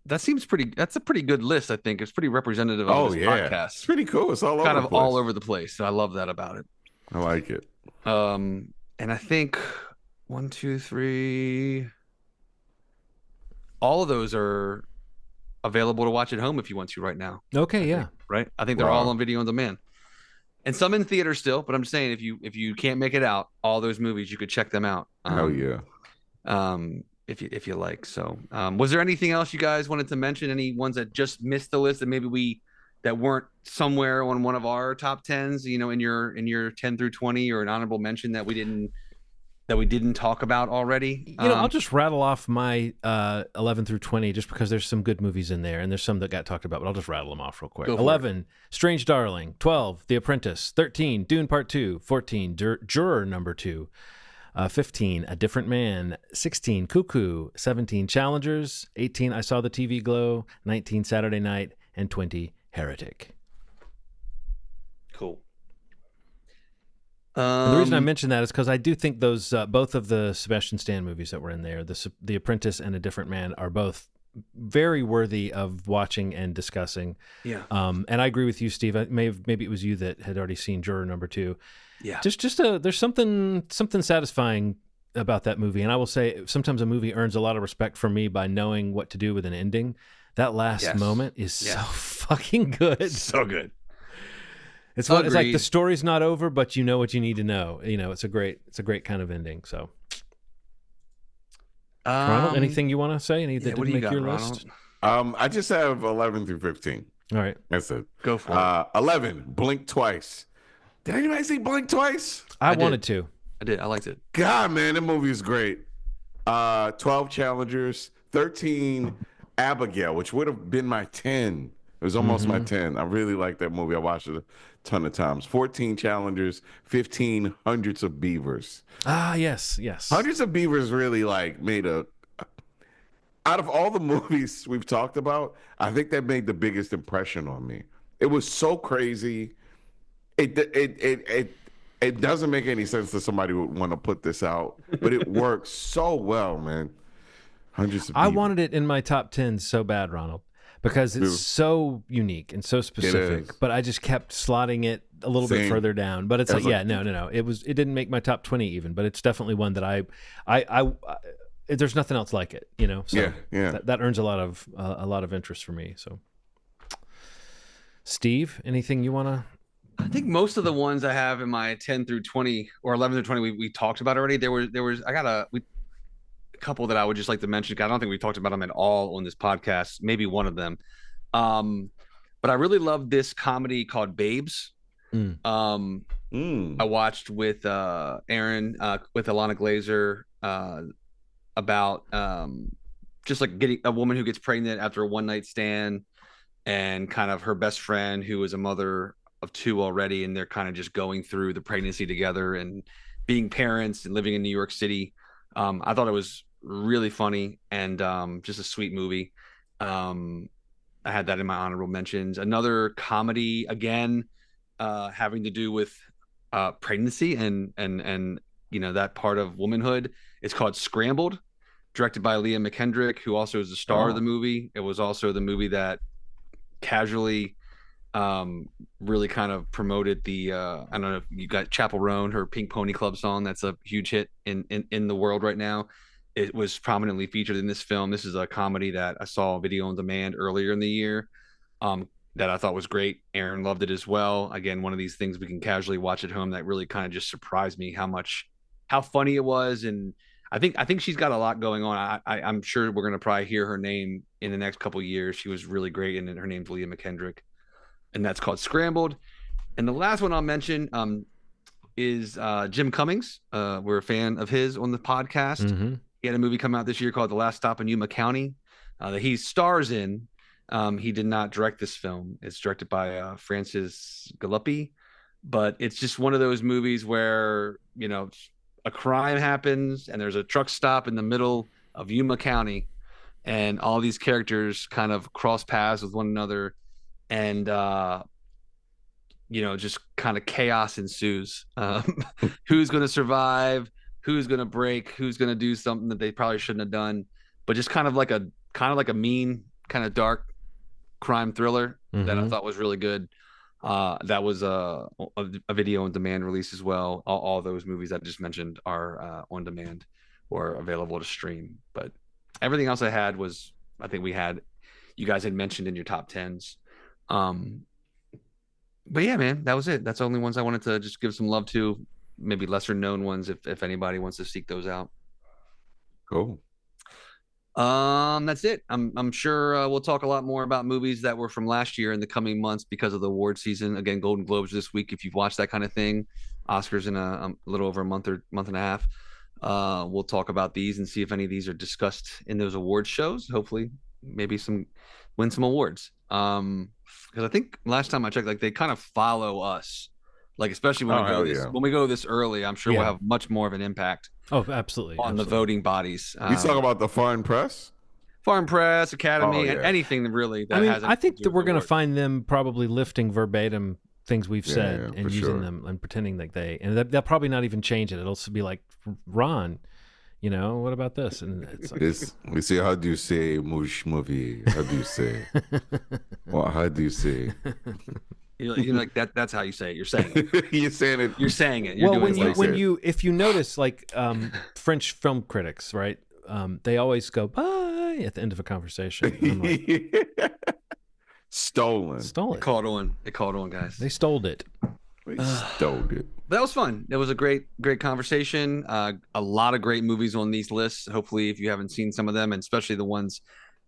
A: that's a pretty good list, I think. It's pretty representative of this podcast.
B: It's pretty cool. It's all over
A: kind
B: the
A: of
B: place.
A: all over the place. So I love that about it.
B: I like it.
A: And I think 1, 2, 3, all of those are available to watch at home if you want to right now.
C: Okay, yeah.
A: Right? I think they're all on video on demand. And some in theater still, but I'm just saying if you can't make it out, all those movies, you could check them out.
B: Oh yeah.
A: If you like. So was there anything else you guys wanted to mention? Any ones that just missed the list that maybe that weren't somewhere on one of our top 10s, in your 10 through 20, or an honorable mention that we didn't talk about already?
C: I'll just rattle off my 11 through 20 just because there's some good movies in there, and there's some that got talked about, but I'll just rattle them off real quick. 11, Strange Darling. 12, The Apprentice. 13, Dune Part 2. 14, Juror Number 2. 15, A Different Man. 16, Cuckoo. 17, Challengers. 18, I Saw the TV Glow. 19, Saturday Night. And 20, Heretic.
A: Cool.
C: And the reason I mention that is because I do think those both of the Sebastian Stan movies that were in there, the Apprentice and A Different Man, are both very worthy of watching and discussing.
A: Yeah.
C: And I agree with you, Steve. Maybe it was you that had already seen Juror Number 2.
A: Yeah.
C: There's something satisfying about that movie, and I will say sometimes a movie earns a lot of respect from me by knowing what to do with an ending. That last moment is so fucking good.
A: So good.
C: It's like the story's not over, but you know what you need to know. It's a great kind of ending. So, Ronald, anything you want to say? Any that didn't make your list?
B: I just have 11 through 15.
C: All right,
B: that's it.
A: Go for it.
B: 11, Blink Twice. Did anybody see Blink Twice?
C: I wanted to.
A: I did. I liked it.
B: God, man, that movie is great. 12, Challengers. 13, Abigail, which would have been my 10. It was almost my 10. I really like that movie. I watched it a ton of times. 14 Challengers, 15 Hundreds of Beavers.
C: Ah, yes, yes.
B: Hundreds of Beavers really like made a. Out of all the movies we've talked about, I think that made the biggest impression on me. It was so crazy. It doesn't make any sense that somebody would want to put this out, but it works so well, man. Hundreds of
C: I
B: Beavers.
C: wanted it in my top 10 so bad, Ronald, because it's so unique and so specific. But I just kept slotting it a little bit further down. But it's like, yeah, no. It didn't make my top 20 even, but it's definitely one that I there's nothing else like it, you know. So
B: yeah.
C: That earns a lot of interest for me. So, Steve, anything you want to?
A: I think most of the ones I have in my 10 through 20 or 11 through 20 we talked about already. There was I got a couple that I would just like to mention. I don't think we talked about them at all on this podcast. Maybe one of them. But I really love this comedy called Babes. I watched with Aaron with Alana Glazer about just like getting a woman who gets pregnant after a one night stand, and kind of her best friend who is a mother of 2 already, and they're kind of just going through the pregnancy together and being parents and living in New York City. I thought it was really funny and just a sweet movie. I had that in my honorable mentions. Another comedy, again, having to do with pregnancy and you know, that part of womanhood. It's called Scrambled, directed by Leah McKendrick, who also is the star of the movie. It was also the movie that casually really kind of promoted the I don't know if you got Chappell Roan, her Pink Pony Club song. That's a huge hit in the world right now. It was prominently featured in this film. This is a comedy that I saw video on demand earlier in the year that I thought was great. Aaron loved it as well. Again, one of these things we can casually watch at home that really kind of just surprised me how funny it was. And I think she's got a lot going on. I'm sure we're going to probably hear her name in the next couple of years. She was really great, and her name's Leah McKendrick, and that's called Scrambled. And the last one I'll mention is Jim Cummings. We're a fan of his on the podcast. He had a movie come out this year called The Last Stop in Yuma County that he stars in. He did not direct this film. It's directed by Francis Galuppi, but it's just one of those movies where, you know, a crime happens and there's a truck stop in the middle of Yuma County, and all these characters kind of cross paths with one another, and you know, just kind of chaos ensues. Who's going to survive? Who's going to break? Who's going to do something that they probably shouldn't have done? But just kind of like a mean, kind of dark crime thriller that I thought was really good. That was a video on demand release as well. All those movies I just mentioned are on demand or available to stream. But everything else I had was, I think you guys had mentioned in your top 10s. But yeah, man, that was it. That's the only ones I wanted to just give some love to. Maybe lesser known ones if anybody wants to seek those out.
B: Cool.
A: That's it. I'm sure we'll talk a lot more about movies that were from last year in the coming months because of the award season. Again, Golden Globes this week. If you've watched that kind of thing, Oscars in a little over a month and a half. We'll talk about these and see if any of these are discussed in those award shows. Hopefully, maybe win some awards. Because I think last time I checked, like, they kind of follow us. Like, especially when we go this early, I'm sure we'll have much more of an impact.
C: Oh, absolutely.
A: On the voting bodies.
B: You talk about the Foreign Press?
A: Foreign Press, Academy, and anything really that has.
C: I think that we're going to find them probably lifting verbatim things we've said and using them and pretending like and they'll probably not even change it. It'll be like, Ron, you know, what about this? And it's like,
B: we say, how do you say Schmovie? How do you say? Well, how do you say?
A: You know, like that's how you say it. You're saying it.
B: You're saying it.
A: You're saying it. You're
C: well,
A: doing
C: if you notice, like French film critics, right? They always go bye at the end of a conversation. Like,
B: Stolen.
A: It caught on, guys.
C: They stole it.
B: They stole it.
A: That was fun. That was a great conversation. A lot of great movies on these lists. Hopefully, if you haven't seen some of them, and especially the ones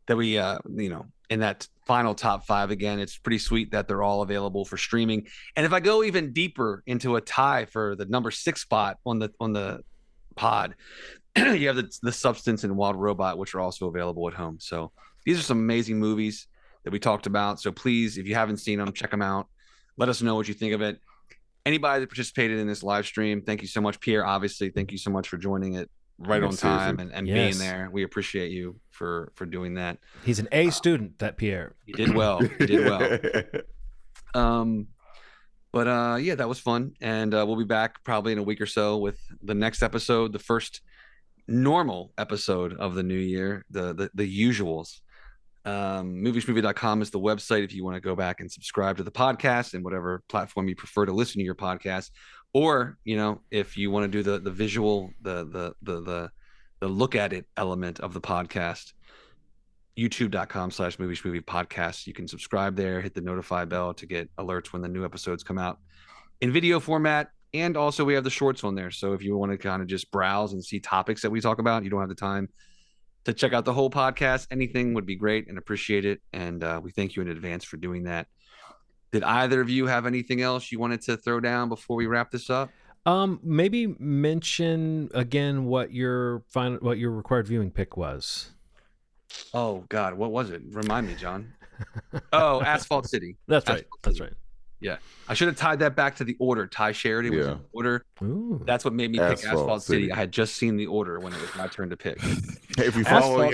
A: that we, in that final top 5, again, it's pretty sweet that they're all available for streaming. And if I go even deeper into a tie for the number 6 spot on the pod, you have the Substance and Wild Robot, which are also available at home. So These are some amazing movies that we talked about. So please, if you haven't seen them, check them out. Let us know what you think of it. Anybody that participated in this live stream, thank you so much. Pierre, obviously, thank you so much for joining it right on time and being there. We appreciate you for doing that.
C: He's an A student, that Pierre.
A: He did well. He did well. But yeah, that was fun. And we'll be back probably in a week or so with the next episode, the first normal episode of the new year, the usuals. Movieschmovie.com is the website if you want to go back and subscribe to the podcast and whatever platform you prefer to listen to your podcast. Or, if you want to do the visual, the look at it element of the podcast, youtube.com/movieschmovie podcast. You can subscribe there, hit the notify bell to get alerts when the new episodes come out in video format. And also we have the shorts on there. So if you want to kind of just browse and see topics that we talk about, you don't have the time to check out the whole podcast, anything would be great and appreciate it. And we thank you in advance for doing that. Did either of you have anything else you wanted to throw down before we wrap this up?
C: Maybe mention again what your required viewing pick was.
A: Oh God, what was it? Remind me, John. Oh, Asphalt City.
C: That's right. That's right.
A: Yeah, I should have tied that back to the order. Ty Sheridan was in the order.
C: Ooh.
A: That's what made me pick Asphalt City. I had just seen the order when it was my turn to pick.
B: If you follow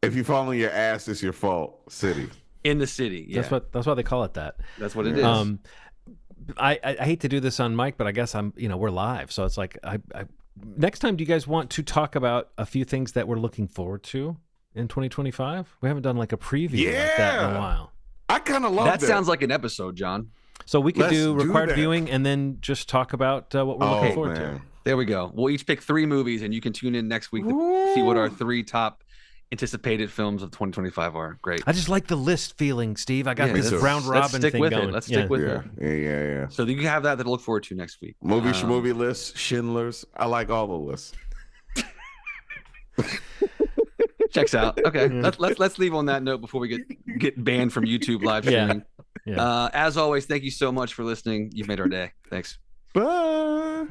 B: If you follow your ass, it's your fault. City.
A: In the city. Yeah.
C: That's why they call it that.
A: That's what it is.
C: I hate to do this on mic, but I guess we're live, so it's like next time, do you guys want to talk about a few things that we're looking forward to in 2025? We haven't done like a preview like that in a while.
B: I kind of love that.
A: That sounds like an episode, John.
C: So we could do required viewing and then just talk about what we're looking forward to.
A: There we go. We'll each pick 3 movies, and you can tune in next week to see what our 3 top anticipated films of 2025 are. Great.
C: I just like the list feeling, Steve. I got this round robin thing going.
A: Let's stick with it.
B: Yeah.
A: So you can have that to look forward to next week.
B: Movie list, Schindler's. I like all the lists.
A: Checks out. Okay, let's leave on that note before we get banned from YouTube live streaming. Yeah. As always, thank you so much for listening. You've made our day. Thanks.
B: Bye.